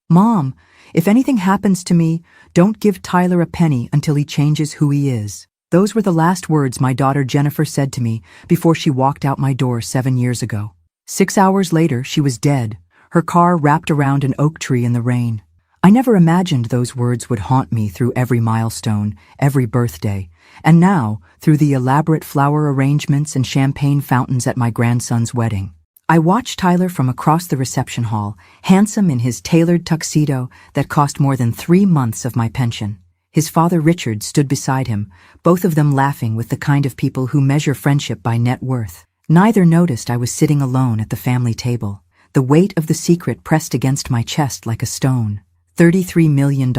"Mom, if anything happens to me, don't give Tyler a penny until he changes who he is." Those were the last words my daughter Jennifer said to me before she walked out my door 7 years ago. 6 hours later, she was dead, her car wrapped around an oak tree in the rain. I never imagined those words would haunt me through every milestone, every birthday, and now through the elaborate flower arrangements and champagne fountains at my grandson's wedding. I watched Tyler from across the reception hall, handsome in his tailored tuxedo that cost more than 3 months of my pension. His father Richard stood beside him, both of them laughing with the kind of people who measure friendship by net worth. Neither noticed I was sitting alone at the family table, the weight of the secret pressed against my chest like a stone. $33 million,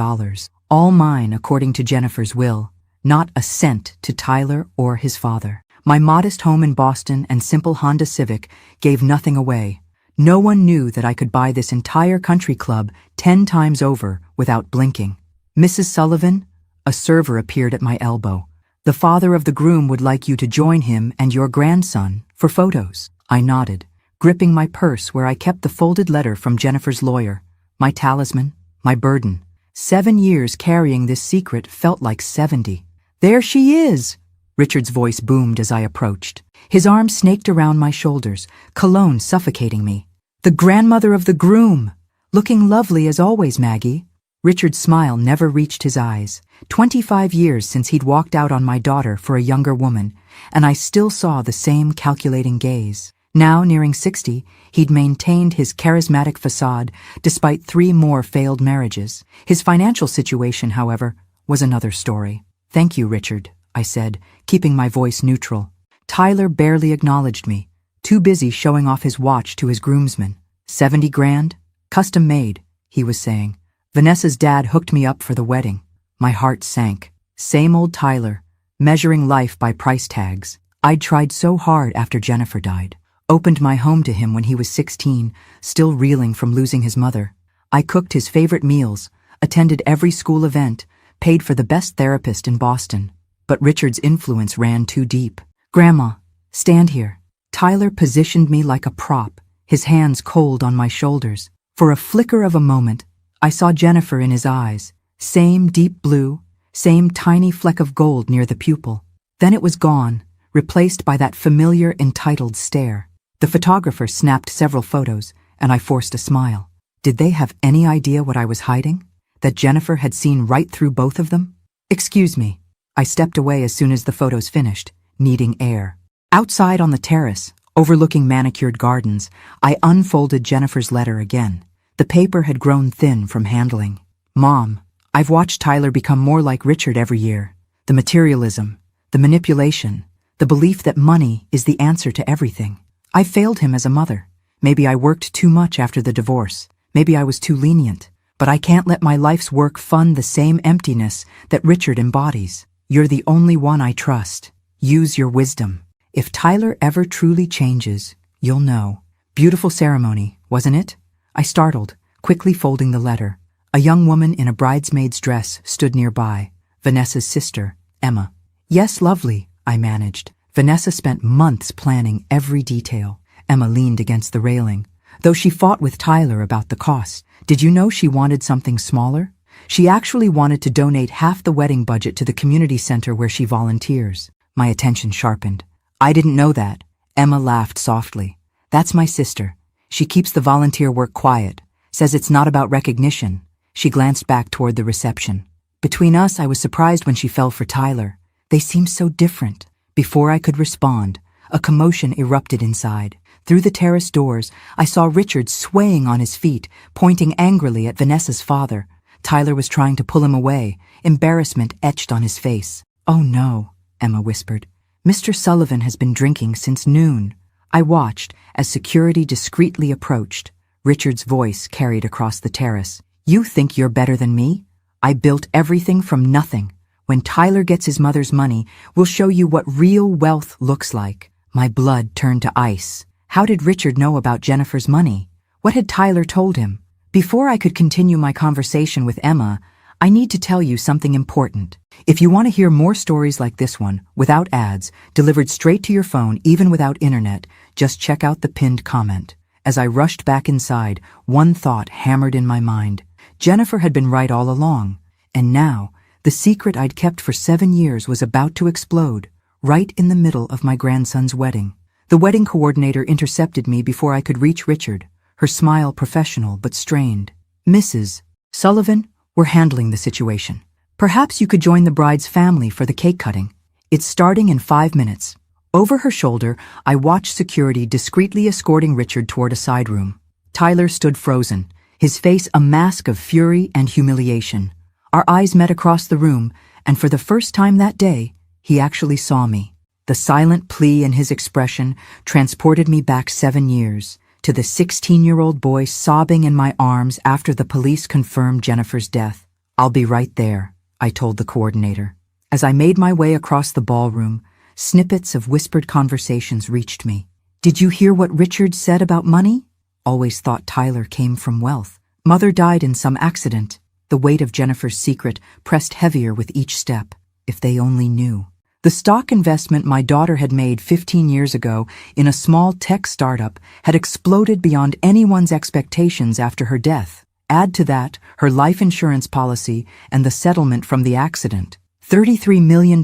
all mine according to Jennifer's will, not a cent to Tyler or his father. My modest home in Boston and simple Honda Civic gave nothing away. No one knew that I could buy this entire country club 10 times over without blinking. "Mrs. Sullivan," a server appeared at my elbow. "The father of the groom would like you to join him and your grandson for photos." I nodded, gripping my purse where I kept the folded letter from Jennifer's lawyer, my talisman, my burden. 7 years carrying this secret felt like 70. "There she is!" Richard's voice boomed as I approached. His arm snaked around my shoulders, cologne suffocating me. "The grandmother of the groom! Looking lovely as always, Maggie." Richard's smile never reached his eyes. 25 years since he'd walked out on my daughter for a younger woman, and I still saw the same calculating gaze. Now, nearing 60, he'd maintained his charismatic facade despite 3 more failed marriages. His financial situation, however, was another story. "Thank you, Richard," I said, keeping my voice neutral. Tyler barely acknowledged me, too busy showing off his watch to his groomsmen. 70 grand? Custom made, he was saying. Vanessa's dad hooked me up for the wedding. My heart sank. Same old Tyler, measuring life by price tags. I'd tried so hard after Jennifer died. Opened my home to him when he was 16, still reeling from losing his mother. I cooked his favorite meals, attended every school event, paid for the best therapist in Boston. But Richard's influence ran too deep. "Grandma, stand here." Tyler positioned me like a prop, his hands cold on my shoulders. For a flicker of a moment, I saw Jennifer in his eyes, same deep blue, same tiny fleck of gold near the pupil. Then it was gone, replaced by that familiar, entitled stare. The photographer snapped several photos, and I forced a smile. Did they have any idea what I was hiding? That Jennifer had seen right through both of them? "Excuse me." I stepped away as soon as the photos finished, needing air. Outside on the terrace, overlooking manicured gardens, I unfolded Jennifer's letter again. The paper had grown thin from handling. "Mom, I've watched Tyler become more like Richard every year. The materialism, the manipulation, the belief that money is the answer to everything. I failed him as a mother. Maybe I worked too much after the divorce. Maybe I was too lenient. But I can't let my life's work fund the same emptiness that Richard embodies. You're the only one I trust. Use your wisdom. If Tyler ever truly changes, you'll know." Beautiful ceremony, wasn't it? I startled, quickly folding the letter. A young woman in a bridesmaid's dress stood nearby, Vanessa's sister, Emma. "Yes, lovely," I managed. Vanessa spent months planning every detail. Emma leaned against the railing. Though she fought with Tyler about the cost, did you know she wanted something smaller? She actually wanted to donate half the wedding budget to the community center where she volunteers. My attention sharpened. "I didn't know that." Emma laughed softly. "That's my sister. She keeps the volunteer work quiet, says it's not about recognition." She glanced back toward the reception. Between us, I was surprised when she fell for Tyler. They seemed so different. Before I could respond, a commotion erupted inside. Through the terrace doors, I saw Richard swaying on his feet, pointing angrily at Vanessa's father. Tyler was trying to pull him away, embarrassment etched on his face. "Oh no," Emma whispered. "Mr. Sullivan has been drinking since noon." I watched as security discreetly approached. Richard's voice carried across the terrace. "You think you're better than me? I built everything from nothing. When Tyler gets his mother's money, we'll show you what real wealth looks like." My blood turned to ice. How did Richard know about Jennifer's money? What had Tyler told him? Before I could continue my conversation with Emma, I need to tell you something important. If you want to hear more stories like this one, without ads, delivered straight to your phone even without internet, just check out the pinned comment. As I rushed back inside, one thought hammered in my mind. Jennifer had been right all along, and now, the secret I'd kept for 7 years was about to explode, right in the middle of my grandson's wedding. The wedding coordinator intercepted me before I could reach Richard, her smile professional but strained. "Mrs. Sullivan, we're handling the situation. Perhaps you could join the bride's family for the cake cutting. It's starting in 5 minutes." Over her shoulder, I watched security discreetly escorting Richard toward a side room. Tyler stood frozen, his face a mask of fury and humiliation. Our eyes met across the room, and for the first time that day, he actually saw me. The silent plea in his expression transported me back 7 years, to the 16-year-old boy sobbing in my arms after the police confirmed Jennifer's death. "I'll be right there," I told the coordinator. As I made my way across the ballroom, snippets of whispered conversations reached me. "Did you hear what Richard said about money? Always thought Tyler came from wealth. Mother died in some accident." The weight of Jennifer's secret pressed heavier with each step. If they only knew. The stock investment my daughter had made 15 years ago in a small tech startup had exploded beyond anyone's expectations after her death. Add to that her life insurance policy and the settlement from the accident. $33 million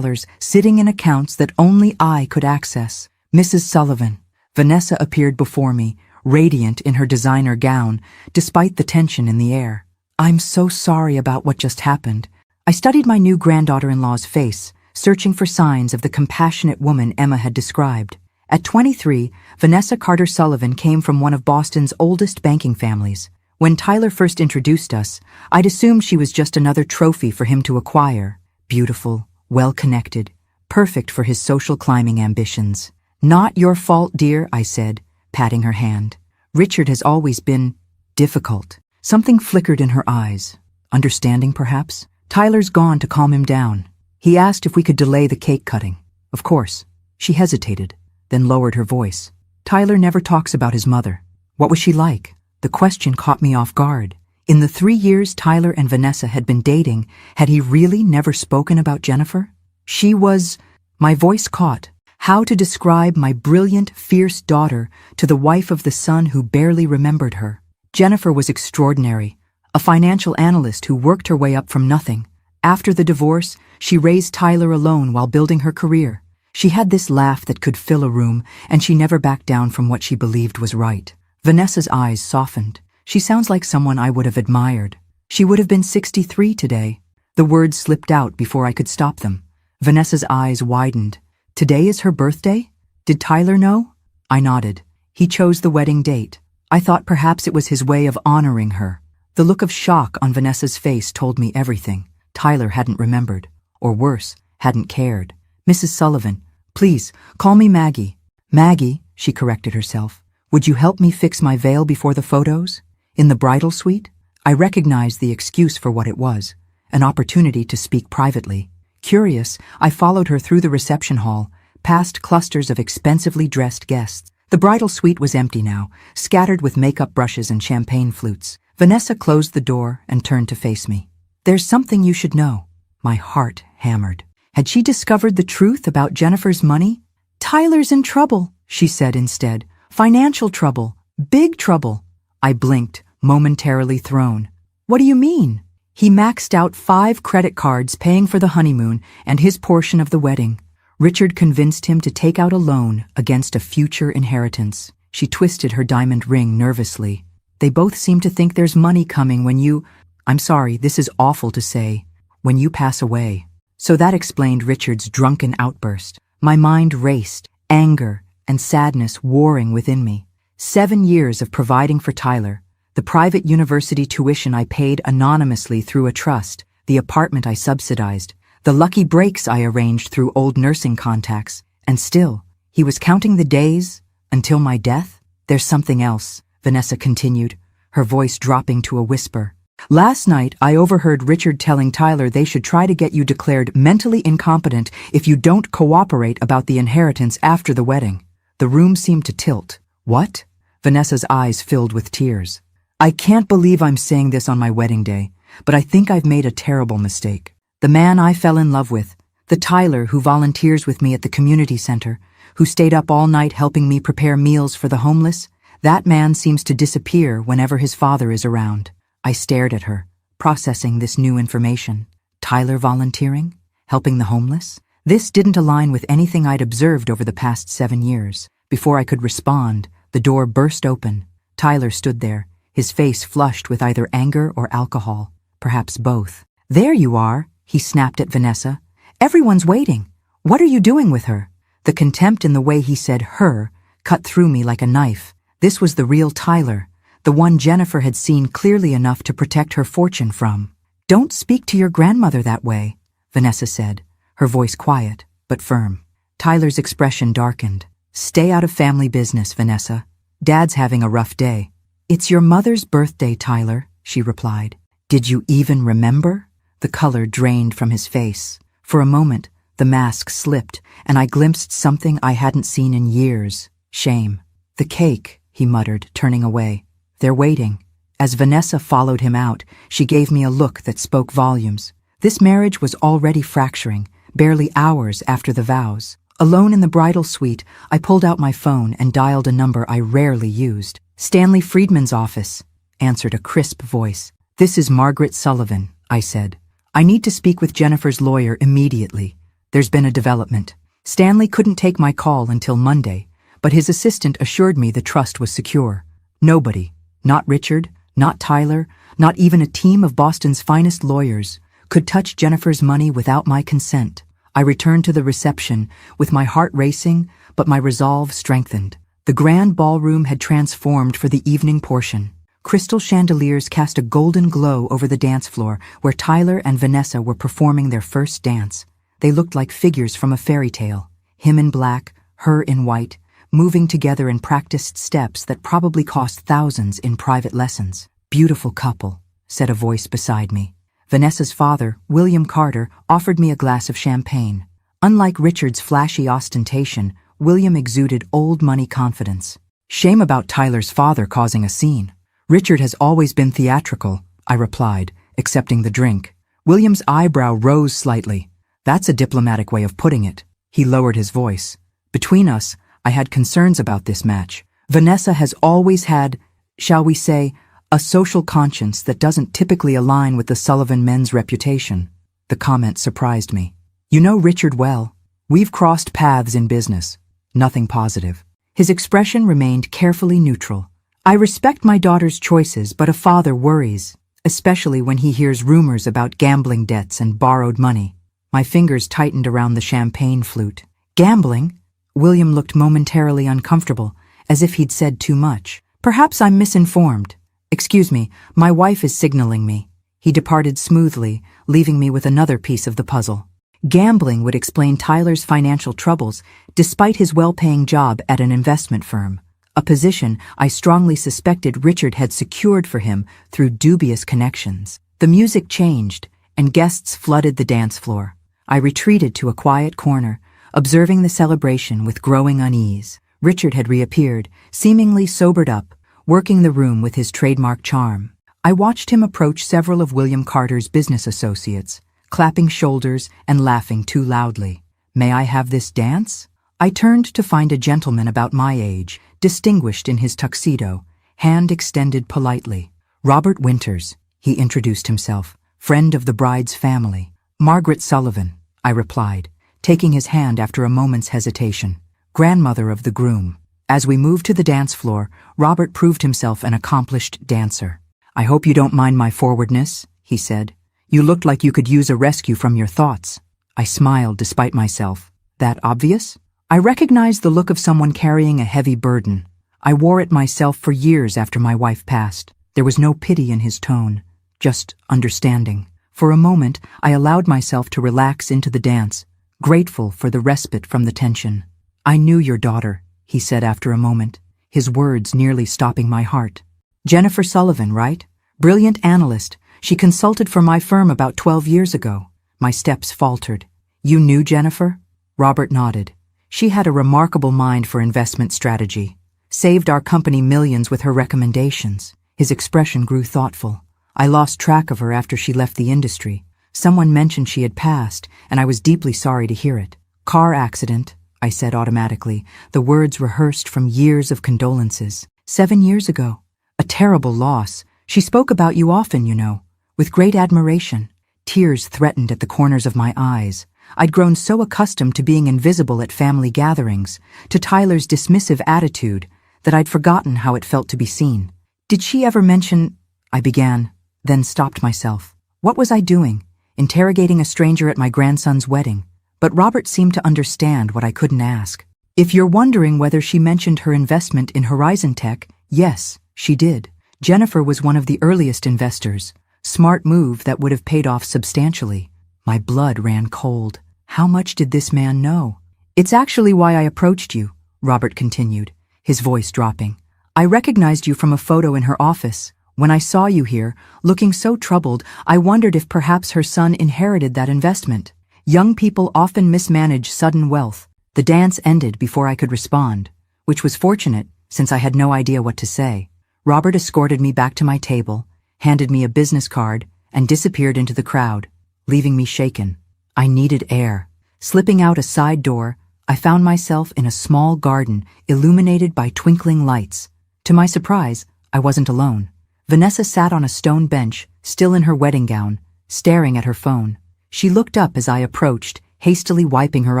sitting in accounts that only I could access. "Mrs. Sullivan." Vanessa appeared before me, radiant in her designer gown, despite the tension in the air. "I'm so sorry about what just happened." I studied my new granddaughter-in-law's face, searching for signs of the compassionate woman Emma had described. At 23, Vanessa Carter Sullivan came from one of Boston's oldest banking families. When Tyler first introduced us, I'd assumed she was just another trophy for him to acquire. Beautiful, well-connected, perfect for his social climbing ambitions. "Not your fault, dear," I said, patting her hand. "Richard has always been difficult." Something flickered in her eyes. Understanding, perhaps? "Tyler's gone to calm him down. He asked if we could delay the cake cutting." "Of course." She hesitated, then lowered her voice. "Tyler never talks about his mother. What was she like?" The question caught me off guard. In the 3 years Tyler and Vanessa had been dating, had he really never spoken about Jennifer? She was... My voice caught. How to describe my brilliant, fierce daughter to the wife of the son who barely remembered her? Jennifer was extraordinary, a financial analyst who worked her way up from nothing. After the divorce, she raised Tyler alone while building her career. She had this laugh that could fill a room, and she never backed down from what she believed was right. Vanessa's eyes softened. "She sounds like someone I would have admired. She would have been 63 today." The words slipped out before I could stop them. Vanessa's eyes widened. "Today is her birthday? Did Tyler know?" I nodded. "He chose the wedding date. I thought perhaps it was his way of honoring her." The look of shock on Vanessa's face told me everything. Tyler hadn't remembered. Or worse, hadn't cared. "Mrs. Sullivan, please, call me Maggie." "Maggie," she corrected herself. "Would you help me fix my veil before the photos? In the bridal suite?" I recognized the excuse for what it was, an opportunity to speak privately. Curious, I followed her through the reception hall, past clusters of expensively dressed guests. The bridal suite was empty now, scattered with makeup brushes and champagne flutes. Vanessa closed the door and turned to face me. "There's something you should know." My heart hammered. Had she discovered the truth about Jennifer's money? "Tyler's in trouble," she said instead. "Financial trouble. Big trouble." I blinked, momentarily thrown. "What do you mean?" "He maxed out 5 credit cards paying for the honeymoon and his portion of the wedding. Richard convinced him to take out a loan against a future inheritance." She twisted her diamond ring nervously. "They both seem to think there's money coming when you... I'm sorry, this is awful to say. When you pass away." So that explained Richard's drunken outburst. My mind raced, anger and sadness warring within me. 7 years of providing for Tyler, the private university tuition I paid anonymously through a trust, the apartment I subsidized, the lucky breaks I arranged through old nursing contacts, and still, he was counting the days until my death? "There's something else," Vanessa continued, her voice dropping to a whisper. "Last night, I overheard Richard telling Tyler they should try to get you declared mentally incompetent if you don't cooperate about the inheritance after the wedding." The room seemed to tilt. "What?" Vanessa's eyes filled with tears. "I can't believe I'm saying this on my wedding day, but I think I've made a terrible mistake. The man I fell in love with, the Tyler who volunteers with me at the community center, who stayed up all night helping me prepare meals for the homeless, that man seems to disappear whenever his father is around. I stared at her, processing this new information. Tyler volunteering? Helping the homeless? This didn't align with anything I'd observed over the past 7 years. Before I could respond, the door burst open. Tyler stood there, his face flushed with either anger or alcohol, perhaps both. "There you are," he snapped at Vanessa. "Everyone's waiting. What are you doing with her?" The contempt in the way he said "her" cut through me like a knife. This was the real Tyler, the one Jennifer had seen clearly enough to protect her fortune from. "Don't speak to your grandmother that way," Vanessa said, her voice quiet but firm. Tyler's expression darkened. "Stay out of family business, Vanessa. Dad's having a rough day." "It's your mother's birthday, Tyler," she replied. "Did you even remember?" The color drained from his face. For a moment, the mask slipped, and I glimpsed something I hadn't seen in years. Shame. "The cake," he muttered, turning away. "They're waiting." As Vanessa followed him out, she gave me a look that spoke volumes. This marriage was already fracturing, barely hours after the vows. Alone in the bridal suite, I pulled out my phone and dialed a number I rarely used. "Stanley Friedman's office," answered a crisp voice. "This is Margaret Sullivan," I said. "I need to speak with Jennifer's lawyer immediately. There's been a development." Stanley couldn't take my call until Monday, but his assistant assured me the trust was secure. Nobody, not Richard, not Tyler, not even a team of Boston's finest lawyers, could touch Jennifer's money without my consent. I returned to the reception, with my heart racing, but my resolve strengthened. The grand ballroom had transformed for the evening portion. Crystal chandeliers cast a golden glow over the dance floor where Tyler and Vanessa were performing their first dance. They looked like figures from a fairy tale, him in black, her in white, moving together in practiced steps that probably cost thousands in private lessons. "Beautiful couple," said a voice beside me. Vanessa's father, William Carter, offered me a glass of champagne. Unlike Richard's flashy ostentation, William exuded old money confidence. "Shame about Tyler's father causing a scene. Richard has always been theatrical," I replied, accepting the drink. William's eyebrow rose slightly. "That's a diplomatic way of putting it." He lowered his voice. "Between us, I had concerns about this match. Vanessa has always had, shall we say, a social conscience that doesn't typically align with the Sullivan men's reputation." The comment surprised me. "You know Richard well. We've crossed paths in business." Nothing positive. His expression remained carefully neutral. "I respect my daughter's choices, but a father worries, especially when he hears rumors about gambling debts and borrowed money." My fingers tightened around the champagne flute. "Gambling?" William looked momentarily uncomfortable, as if he'd said too much. "Perhaps I'm misinformed. Excuse me, my wife is signaling me." He departed smoothly, leaving me with another piece of the puzzle. Gambling would explain Tyler's financial troubles, despite his well-paying job at an investment firm, a position I strongly suspected Richard had secured for him through dubious connections. The music changed, and guests flooded the dance floor. I retreated to a quiet corner, observing the celebration with growing unease. Richard had reappeared, seemingly sobered up, working the room with his trademark charm. I watched him approach several of William Carter's business associates, clapping shoulders and laughing too loudly. "May I have this dance?" I turned to find a gentleman about my age, distinguished in his tuxedo, hand extended politely. "Robert Winters," he introduced himself, "friend of the bride's family." "Margaret Sullivan," I replied, taking his hand after a moment's hesitation. "Grandmother of the groom." As we moved to the dance floor, Robert proved himself an accomplished dancer. "I hope you don't mind my forwardness," he said. "You looked like you could use a rescue from your thoughts." I smiled despite myself. "That obvious?" I recognized the look of someone carrying a heavy burden. I wore it myself for years after my wife passed. There was no pity in his tone, just understanding. For a moment, I allowed myself to relax into the dance, grateful for the respite from the tension. "I knew your daughter," he said after a moment, his words nearly stopping my heart. "Jennifer Sullivan, right? Brilliant analyst. She consulted for my firm about 12 years ago." My steps faltered. "You knew Jennifer?" Robert nodded. "She had a remarkable mind for investment strategy. Saved our company millions with her recommendations." His expression grew thoughtful. "I lost track of her after she left the industry. Someone mentioned she had passed, and I was deeply sorry to hear it." "Car accident," I said automatically, the words rehearsed from years of condolences. 7 years ago. A terrible loss. She spoke about you often, you know, with great admiration. Tears threatened at the corners of my eyes. I'd grown so accustomed to being invisible at family gatherings, to Tyler's dismissive attitude, that I'd forgotten how it felt to be seen. Did she ever mention— I began, then stopped myself. What was I doing? Interrogating a stranger at my grandson's wedding? But Robert seemed to understand what I couldn't ask. If you're wondering whether she mentioned her investment in Horizon Tech, yes, she did. Jennifer was one of the earliest investors. Smart move that would have paid off substantially. My blood ran cold. How much did this man know? It's actually why I approached you, Robert continued, his voice dropping. I recognized you from a photo in her office. When I saw you here, looking so troubled, I wondered if perhaps her son inherited that investment. Young people often mismanage sudden wealth. The dance ended before I could respond, which was fortunate since I had no idea what to say. Robert escorted me back to my table, handed me a business card, and disappeared into the crowd, leaving me shaken. I needed air. Slipping out a side door, I found myself in a small garden illuminated by twinkling lights. To my surprise, I wasn't alone. Vanessa sat on a stone bench, still in her wedding gown, staring at her phone. She looked up as I approached, hastily wiping her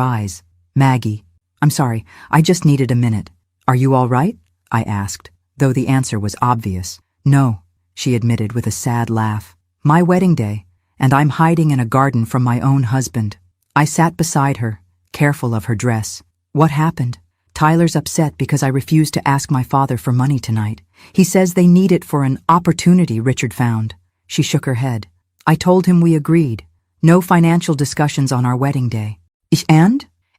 eyes. Maggie, I'm sorry, I just needed a minute. Are you all right? I asked, though the answer was obvious. No, she admitted with a sad laugh. My wedding day, and I'm hiding in a garden from my own husband. I sat beside her, careful of her dress. What happened? Tyler's upset because I refused to ask my father for money tonight. He says they need it for an opportunity Richard found. She shook her head. I told him we agreed. No financial discussions on our wedding day.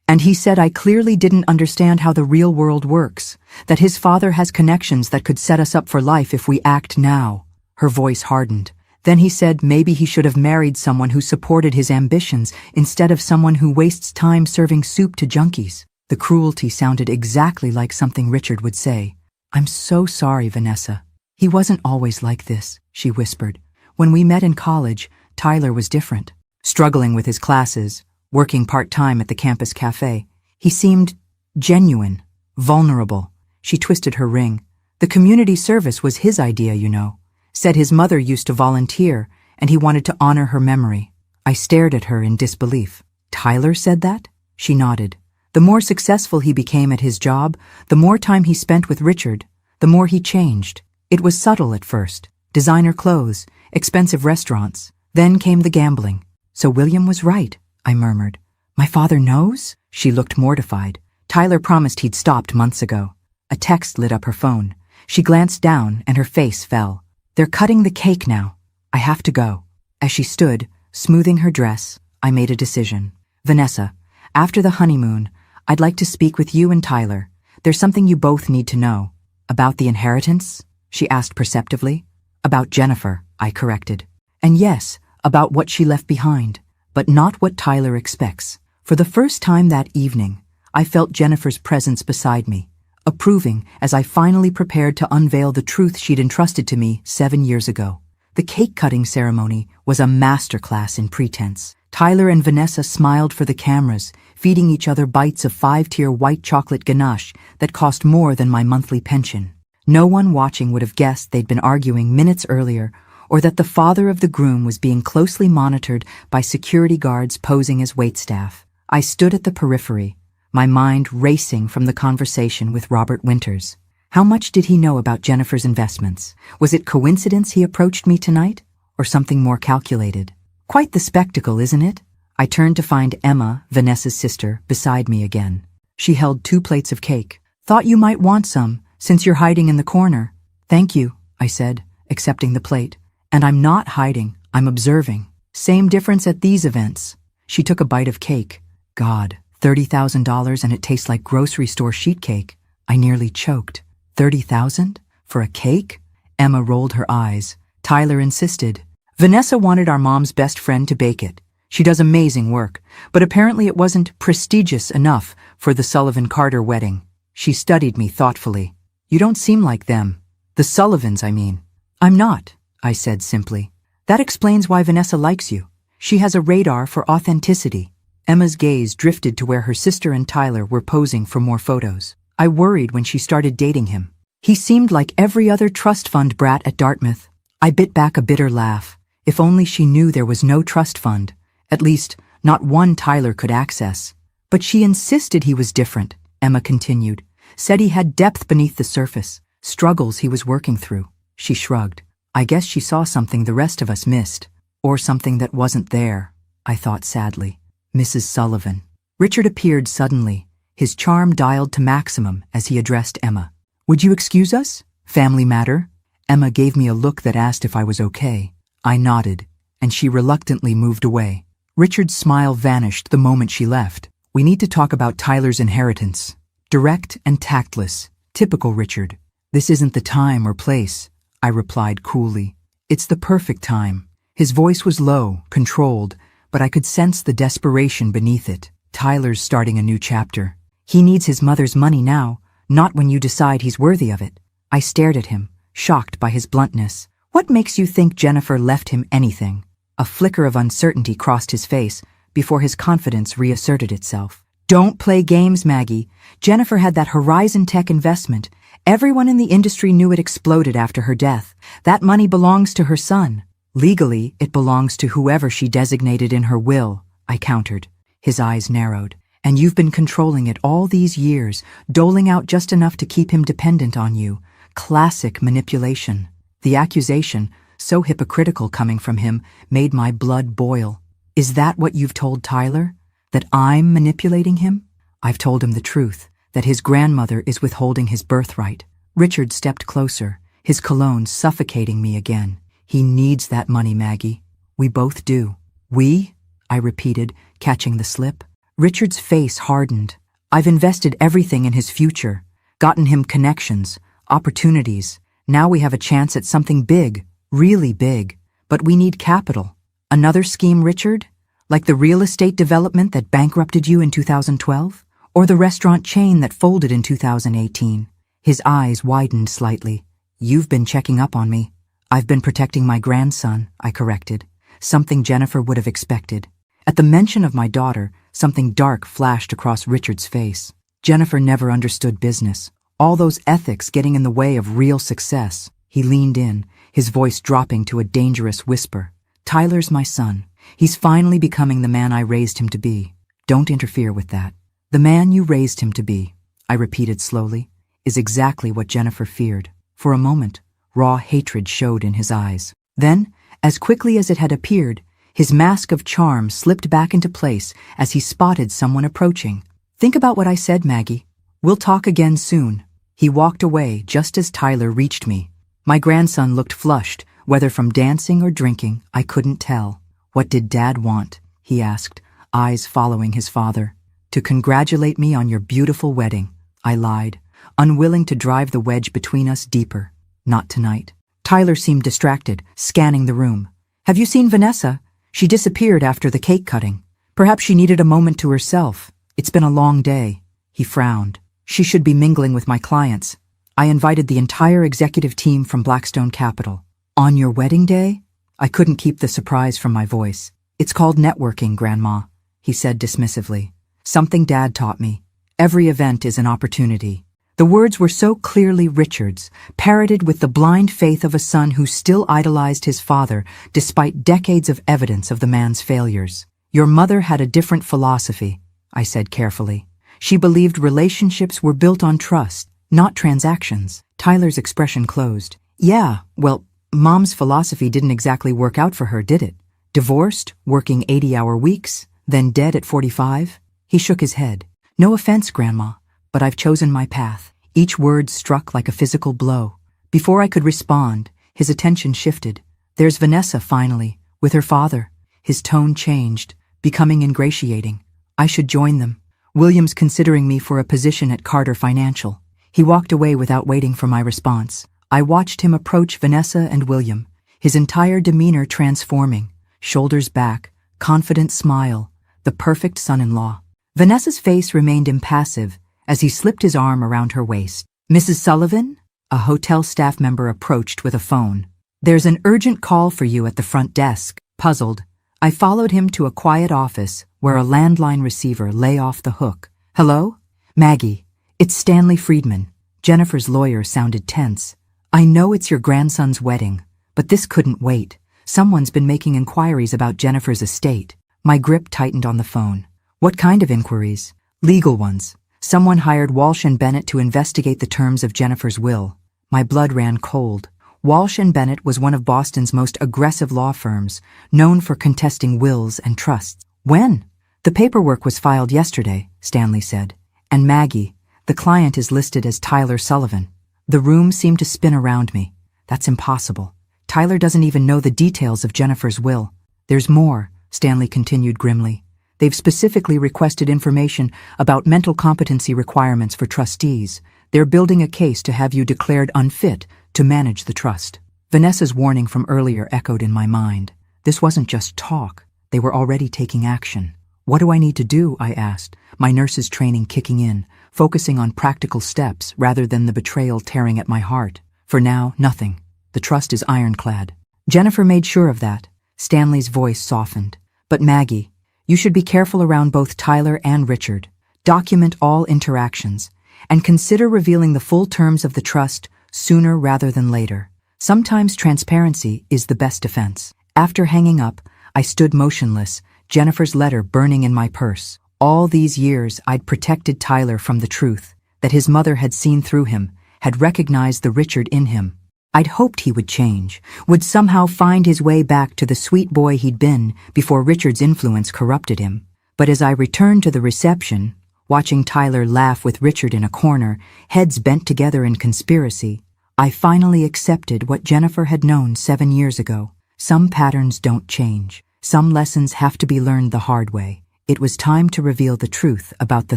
And he said I clearly didn't understand how the real world works, that his father has connections that could set us up for life if we act now. Her voice hardened. Then he said maybe he should have married someone who supported his ambitions instead of someone who wastes time serving soup to junkies. The cruelty sounded exactly like something Richard would say. I'm so sorry, Vanessa. He wasn't always like this, she whispered. When we met in college, Tyler was different. Struggling with his classes, working part-time at the campus cafe, he seemed genuine, vulnerable. She twisted her ring. The community service was his idea, you know. Said his mother used to volunteer, and he wanted to honor her memory. I stared at her in disbelief. Tyler said that? She nodded. The more successful he became at his job, the more time he spent with Richard, the more he changed. It was subtle at first. Designer clothes, expensive restaurants. Then came the gambling. So William was right, I murmured. My father knows? She looked mortified. Tyler promised he'd stopped months ago. A text lit up her phone. She glanced down and her face fell. They're cutting the cake now. I have to go. As she stood, smoothing her dress, I made a decision. Vanessa, after the honeymoon, I'd like to speak with you and Tyler. There's something you both need to know. About the inheritance? She asked perceptively. About Jennifer, I corrected. And yes, about what she left behind, but not what Tyler expects. For the first time that evening, I felt Jennifer's presence beside me, approving as I finally prepared to unveil the truth she'd entrusted to me 7 years ago. The cake-cutting ceremony was a masterclass in pretense. Tyler and Vanessa smiled for the cameras, feeding each other bites of 5-tier white chocolate ganache that cost more than my monthly pension. No one watching would have guessed they'd been arguing minutes earlier, or that the father of the groom was being closely monitored by security guards posing as waitstaff. I stood at the periphery, my mind racing from the conversation with Robert Winters. How much did he know about Jennifer's investments? Was it coincidence he approached me tonight, or something more calculated? Quite the spectacle, isn't it? I turned to find Emma, Vanessa's sister, beside me again. She held 2 plates of cake. Thought you might want some, since you're hiding in the corner. Thank you, I said, accepting the plate. And I'm not hiding, I'm observing. Same difference at these events. She took a bite of cake. God, $30,000 and it tastes like grocery store sheet cake. I nearly choked. 30,000? For a cake? Emma rolled her eyes. Tyler insisted. Vanessa wanted our mom's best friend to bake it. She does amazing work, but apparently it wasn't prestigious enough for the Sullivan-Carter wedding. She studied me thoughtfully. You don't seem like them. The Sullivans, I mean. I'm not, I said simply. That explains why Vanessa likes you. She has a radar for authenticity. Emma's gaze drifted to where her sister and Tyler were posing for more photos. I worried when she started dating him. He seemed like every other trust fund brat at Dartmouth. I bit back a bitter laugh. If only she knew there was no trust fund. At least, not one Tyler could access. But she insisted he was different, Emma continued. Said he had depth beneath the surface, struggles he was working through. She shrugged. I guess she saw something the rest of us missed. Or something that wasn't there, I thought sadly. Mrs. Sullivan. Richard appeared suddenly, his charm dialed to maximum as he addressed Emma. Would you excuse us? Family matter? Emma gave me a look that asked if I was okay. I nodded, and she reluctantly moved away. Richard's smile vanished the moment she left. We need to talk about Tyler's inheritance. Direct and tactless. Typical Richard. This isn't the time or place, I replied coolly. It's the perfect time. His voice was low, controlled, but I could sense the desperation beneath it. Tyler's starting a new chapter. He needs his mother's money now, not when you decide he's worthy of it. I stared at him, shocked by his bluntness. What makes you think Jennifer left him anything? A flicker of uncertainty crossed his face before his confidence reasserted itself. Don't play games, Maggie. Jennifer had that Horizon Tech investment. Everyone in the industry knew it exploded after her death. That money belongs to her son. Legally, it belongs to whoever she designated in her will, I countered. His eyes narrowed. And you've been controlling it all these years, doling out just enough to keep him dependent on you. Classic manipulation. The accusation, so hypocritical coming from him, made my blood boil. Is that what you've told Tyler? That I'm manipulating him? I've told him the truth, that his grandmother is withholding his birthright. Richard stepped closer, his cologne suffocating me again. He needs that money, Maggie. We both do. We? I repeated, catching the slip. Richard's face hardened. I've invested everything in his future, gotten him connections, opportunities. Now we have a chance at something big, really big. But we need capital. Another scheme, Richard? Like the real estate development that bankrupted you in 2012? Or the restaurant chain that folded in 2018? His eyes widened slightly. You've been checking up on me. I've been protecting my grandson, I corrected. Something Jennifer would have expected. At the mention of my daughter, something dark flashed across Richard's face. Jennifer never understood business. All those ethics getting in the way of real success. He leaned in, his voice dropping to a dangerous whisper. Tyler's my son. He's finally becoming the man I raised him to be. Don't interfere with that. The man you raised him to be, I repeated slowly, is exactly what Jennifer feared. For a moment, raw hatred showed in his eyes. Then, as quickly as it had appeared, his mask of charm slipped back into place as he spotted someone approaching. Think about what I said, Maggie. We'll talk again soon. He walked away just as Tyler reached me. My grandson looked flushed, whether from dancing or drinking, I couldn't tell. What did Dad want? He asked, eyes following his father. To congratulate me on your beautiful wedding, I lied, unwilling to drive the wedge between us deeper. Not tonight. Tyler seemed distracted, scanning the room. Have you seen Vanessa? She disappeared after the cake cutting. Perhaps she needed a moment to herself. It's been a long day. He frowned. She should be mingling with my clients. I invited the entire executive team from Blackstone Capital. On your wedding day? I couldn't keep the surprise from my voice. It's called networking, Grandma, he said dismissively. Something Dad taught me. Every event is an opportunity. The words were so clearly Richard's, parroted with the blind faith of a son who still idolized his father despite decades of evidence of the man's failures. Your mother had a different philosophy, I said carefully. She believed relationships were built on trust, not transactions. Tyler's expression closed. Yeah, well, Mom's philosophy didn't exactly work out for her, did it? Divorced, working 80-hour weeks, then dead at 45? He shook his head. No offense, Grandma, but I've chosen my path. Each word struck like a physical blow. Before I could respond, his attention shifted. There's Vanessa, finally, with her father. His tone changed, becoming ingratiating. I should join them. William's considering me for a position at Carter Financial. He walked away without waiting for my response. I watched him approach Vanessa and William, his entire demeanor transforming, shoulders back, confident smile, the perfect son-in-law. Vanessa's face remained impassive as he slipped his arm around her waist. Mrs. Sullivan? A hotel staff member approached with a phone. There's an urgent call for you at the front desk. Puzzled, I followed him to a quiet office where a landline receiver lay off the hook. Hello? Maggie, it's Stanley Friedman. Jennifer's lawyer sounded tense. I know it's your grandson's wedding, But this couldn't wait. Someone's been making inquiries about Jennifer's estate. My grip tightened on the phone. What kind of inquiries? Legal ones. Someone hired Walsh and Bennett to investigate the terms of Jennifer's will. My blood ran cold. Walsh and Bennett was one of Boston's most aggressive law firms, known for contesting wills and trusts. When? The paperwork was filed yesterday, Stanley said. And Maggie, the client, is listed as Tyler Sullivan. The room seemed to spin around me. That's impossible. Tyler doesn't even know the details of Jennifer's will. There's more, Stanley continued grimly. They've specifically requested information about mental competency requirements for trustees. They're building a case to have you declared unfit to manage the trust. Vanessa's warning from earlier echoed in my mind. This wasn't just talk. They were already taking action. What do I need to do? I asked, my nurse's training kicking in, focusing on practical steps rather than the betrayal tearing at my heart. For now, nothing. The trust is ironclad. Jennifer made sure of that. Stanley's voice softened. But Maggie, you should be careful around both Tyler and Richard. Document all interactions, and consider revealing the full terms of the trust sooner rather than later. Sometimes transparency is the best defense. After hanging up, I stood motionless, Jennifer's letter burning in my purse. All these years I'd protected Tyler from the truth, that his mother had seen through him, had recognized the Richard in him. I'd hoped he would change, would somehow find his way back to the sweet boy he'd been before Richard's influence corrupted him. But as I returned to the reception, watching Tyler laugh with Richard in a corner, heads bent together in conspiracy, I finally accepted what Jennifer had known 7 years ago. Some patterns don't change. Some lessons have to be learned the hard way. It was time to reveal the truth about the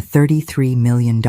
$33 million.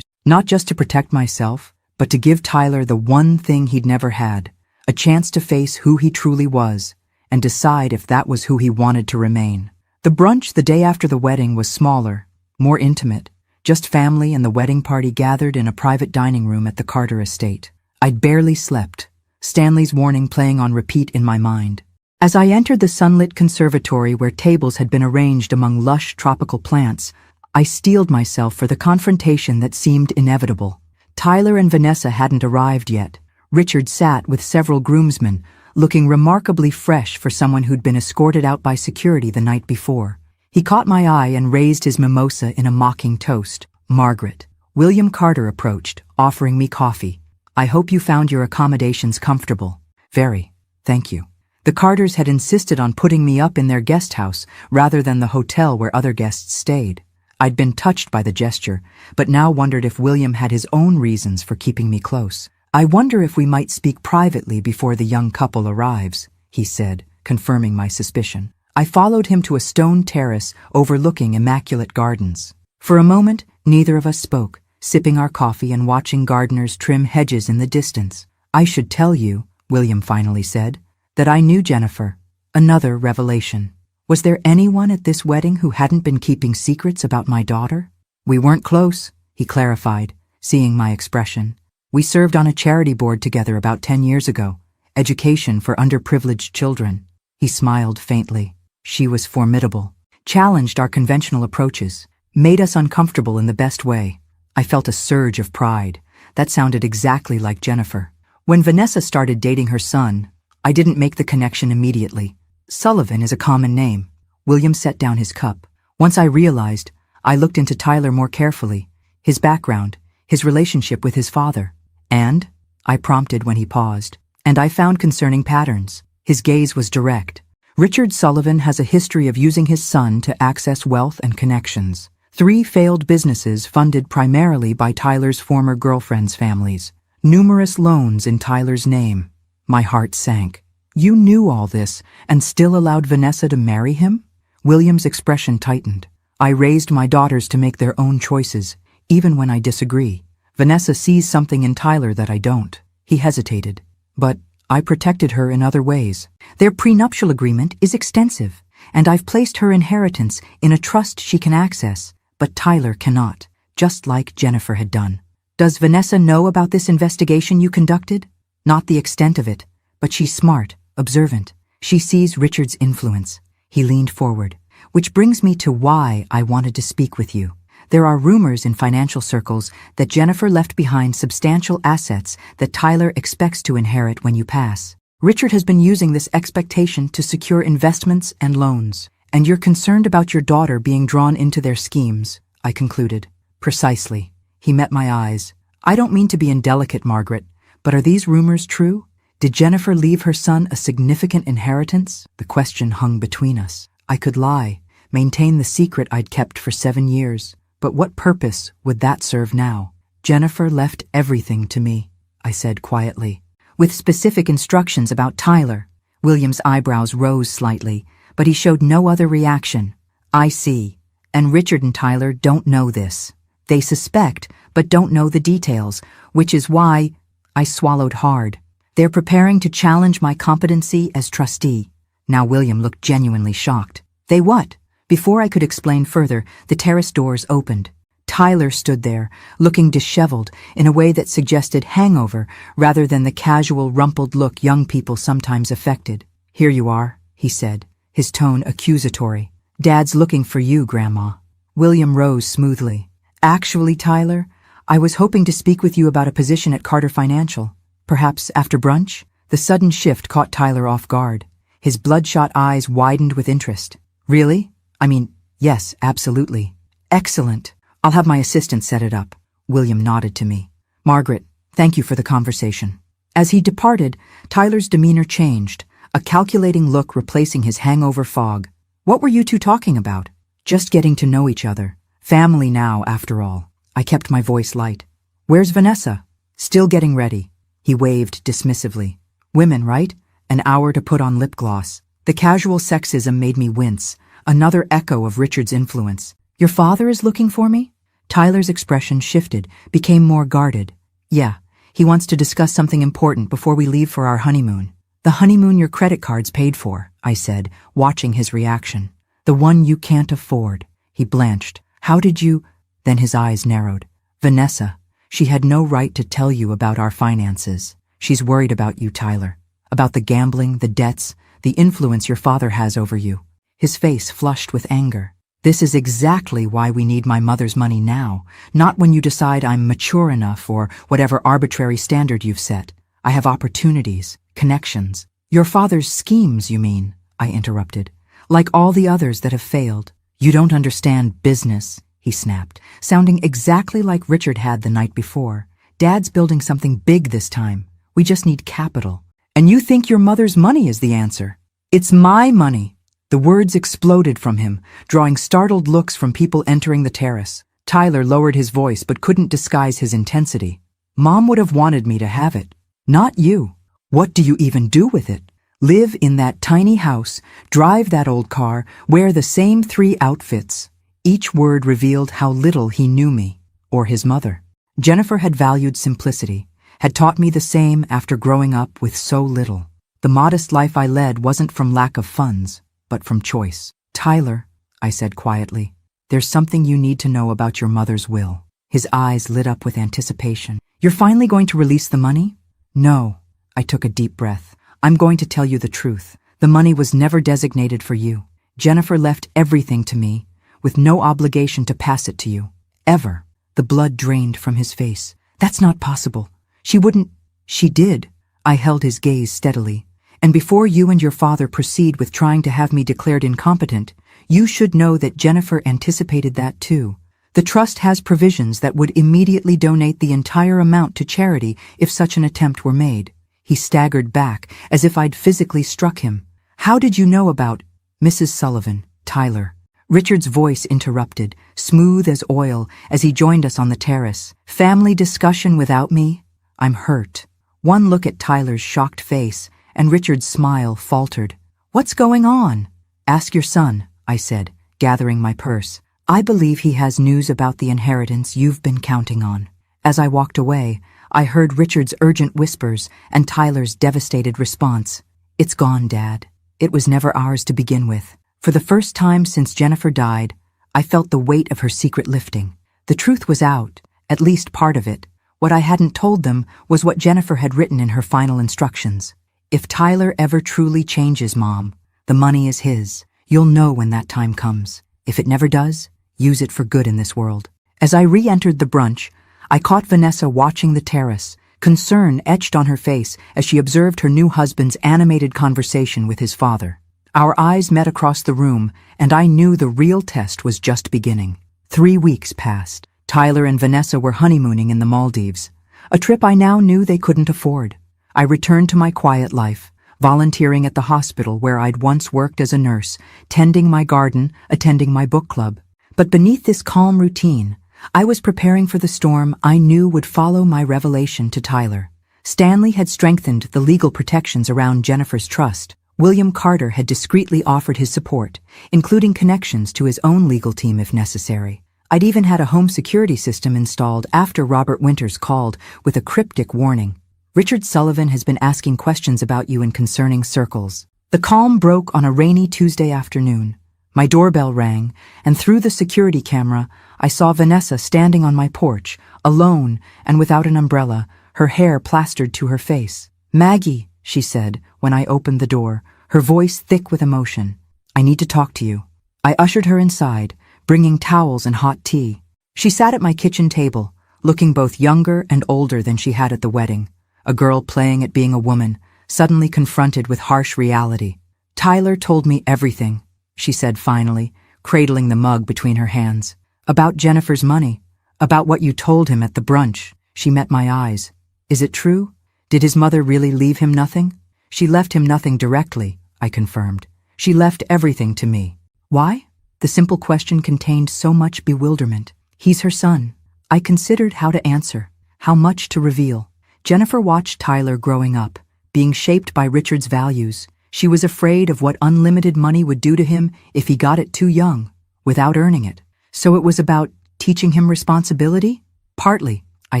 Not just to protect myself, but to give Tyler the one thing he'd never had, a chance to face who he truly was, and decide if that was who he wanted to remain. The brunch the day after the wedding was smaller, more intimate, just family and the wedding party gathered in a private dining room at the Carter estate. I'd barely slept, Stanley's warning playing on repeat in my mind. As I entered the sunlit conservatory where tables had been arranged among lush tropical plants, I steeled myself for the confrontation that seemed inevitable. Tyler and Vanessa hadn't arrived yet. Richard sat with several groomsmen, looking remarkably fresh for someone who'd been escorted out by security the night before. He caught my eye and raised his mimosa in a mocking toast. Margaret. William Carter approached, offering me coffee. I hope you found your accommodations comfortable. Very. Thank you. The Carters had insisted on putting me up in their guest house rather than the hotel where other guests stayed. I'd been touched by the gesture, but now wondered if William had his own reasons for keeping me close. I wonder if we might speak privately before the young couple arrives, he said, confirming my suspicion. I followed him to a stone terrace overlooking immaculate gardens. For a moment, neither of us spoke, sipping our coffee and watching gardeners trim hedges in the distance. I should tell you, William finally said, that I knew Jennifer. Another revelation. Was there anyone at this wedding who hadn't been keeping secrets about my daughter? We weren't close, he clarified, seeing my expression. We served on a charity board together about 10 years ago, education for underprivileged children. He smiled faintly. She was formidable, challenged our conventional approaches, made us uncomfortable in the best way. I felt a surge of pride. That sounded exactly like Jennifer. When Vanessa started dating her son, I didn't make the connection immediately. Sullivan is a common name. William set down his cup. Once I realized, I looked into Tyler more carefully, his background, his relationship with his father. And, I prompted when he paused, and I found concerning patterns. His gaze was direct. Richard Sullivan has a history of using his son to access wealth and connections. 3 failed businesses funded primarily by Tyler's former girlfriends' families. Numerous loans in Tyler's name. My heart sank. You knew all this and still allowed Vanessa to marry him? William's expression tightened. I raised my daughters to make their own choices, even when I disagree. Vanessa sees something in Tyler that I don't. He hesitated. But I protected her in other ways. Their prenuptial agreement is extensive, and I've placed her inheritance in a trust she can access, but Tyler cannot, just like Jennifer had done. Does Vanessa know about this investigation you conducted? Not the extent of it, but she's smart, observant. She sees Richard's influence. He leaned forward. Which brings me to why I wanted to speak with you. There are rumors in financial circles that Jennifer left behind substantial assets that Tyler expects to inherit when you pass. Richard has been using this expectation to secure investments and loans, and you're concerned about your daughter being drawn into their schemes, I concluded. Precisely. He met my eyes. I don't mean to be indelicate, Margaret, but are these rumors true? Did Jennifer leave her son a significant inheritance? The question hung between us. I could lie, maintain the secret I'd kept for 7 years, but what purpose would that serve now? Jennifer left everything to me, I said quietly, with specific instructions about Tyler. William's eyebrows rose slightly, but he showed no other reaction. I see. And Richard and Tyler don't know this. They suspect, but don't know the details, which is why I swallowed hard. They're preparing to challenge my competency as trustee. Now William looked genuinely shocked. They what? Before I could explain further, the terrace doors opened. Tyler stood there, looking disheveled in a way that suggested hangover rather than the casual, rumpled look young people sometimes affected. Here you are, he said, his tone accusatory. Dad's looking for you, Grandma. William rose smoothly. Actually, Tyler, I was hoping to speak with you about a position at Carter Financial. Perhaps after brunch? The sudden shift caught Tyler off guard. His bloodshot eyes widened with interest. Really? I mean, yes, absolutely. Excellent. I'll have my assistant set it up. William nodded to me. Margaret, thank you for the conversation. As he departed, Tyler's demeanor changed, a calculating look replacing his hangover fog. What were you two talking about? Just getting to know each other. Family now, after all. I kept my voice light. Where's Vanessa? Still getting ready. He waved dismissively. Women, right? An hour to put on lip gloss. The casual sexism made me wince, another echo of Richard's influence. Your father is looking for me? Tyler's expression shifted, became more guarded. Yeah, he wants to discuss something important before we leave for our honeymoon. The honeymoon your credit cards paid for, I said, watching his reaction. The one you can't afford. He blanched. How did you? Then his eyes narrowed. Vanessa, she had no right to tell you about our finances. She's worried about you, Tyler. About the gambling, the debts, the influence your father has over you. His face flushed with anger. This is exactly why we need my mother's money now, not when you decide I'm mature enough or whatever arbitrary standard you've set. I have opportunities, connections. Your father's schemes, you mean, I interrupted. Like all the others that have failed. You don't understand business, he snapped, sounding exactly like Richard had the night before. Dad's building something big this time. We just need capital. And you think your mother's money is the answer. It's my money. The words exploded from him, drawing startled looks from people entering the terrace. Tyler lowered his voice but couldn't disguise his intensity. Mom would have wanted me to have it. Not you. What do you even do with it? Live in that tiny house, drive that old car, wear the same 3 outfits. Each word revealed how little he knew me, or his mother. Jennifer had valued simplicity, had taught me the same after growing up with so little. The modest life I led wasn't from lack of funds, but from choice. Tyler, I said quietly, there's something you need to know about your mother's will. His eyes lit up with anticipation. You're finally going to release the money? No. I took a deep breath. I'm going to tell you the truth. The money was never designated for you. Jennifer left everything to me, with no obligation to pass it to you. Ever. The blood drained from his face. That's not possible. She wouldn't. She did. I held his gaze steadily. And before you and your father proceed with trying to have me declared incompetent, you should know that Jennifer anticipated that too. The trust has provisions that would immediately donate the entire amount to charity if such an attempt were made. He staggered back, as if I'd physically struck him. How did you know about Mrs. Sullivan, Tyler? Richard's voice interrupted, smooth as oil, as he joined us on the terrace. Family discussion without me? I'm hurt. One look at Tyler's shocked face, and Richard's smile faltered. What's going on? Ask your son, I said, gathering my purse. I believe he has news about the inheritance you've been counting on. As I walked away, I heard Richard's urgent whispers and Tyler's devastated response. It's gone, Dad. It was never ours to begin with. For the first time since Jennifer died, I felt the weight of her secret lifting. The truth was out, at least part of it. What I hadn't told them was what Jennifer had written in her final instructions. If Tyler ever truly changes, Mom, the money is his. You'll know when that time comes. If it never does, use it for good in this world. As I re-entered the brunch, I caught Vanessa watching the terrace, Concern etched on her face as she observed her new husband's animated conversation with his father. Our eyes met across the room, and I knew the real test was just beginning. 3 weeks passed. Tyler and Vanessa were honeymooning in the Maldives, a trip I now knew they couldn't afford. I returned to my quiet life, volunteering at the hospital where I'd once worked as a nurse, tending my garden, attending my book club. But beneath this calm routine, I was preparing for the storm I knew would follow my revelation to Tyler. Stanley had strengthened the legal protections around Jennifer's trust. William Carter had discreetly offered his support, including connections to his own legal team if necessary. I'd even had a home security system installed after Robert Winters called with a cryptic warning. "Richard Sullivan has been asking questions about you in concerning circles." The calm broke on a rainy Tuesday afternoon. My doorbell rang, and through the security camera, I saw Vanessa standing on my porch, alone and without an umbrella, her hair plastered to her face. "Maggie," she said when I opened the door, her voice thick with emotion. "I need to talk to you." I ushered her inside, bringing towels and hot tea. She sat at my kitchen table, looking both younger and older than she had at the wedding, a girl playing at being a woman, suddenly confronted with harsh reality. "Tyler told me everything," she said finally, cradling the mug between her hands. "About Jennifer's money, about what you told him at the brunch." She met my eyes. "Is it true? Did his mother really leave him nothing?" "She left him nothing directly," I confirmed. "She left everything to me." "Why?" The simple question contained so much bewilderment. "He's her son." I considered how to answer, how much to reveal. Jennifer watched Tyler growing up, being shaped by Richard's values. She was afraid of what unlimited money would do to him if he got it too young, without earning it. "So it was about teaching him responsibility?" "Partly," I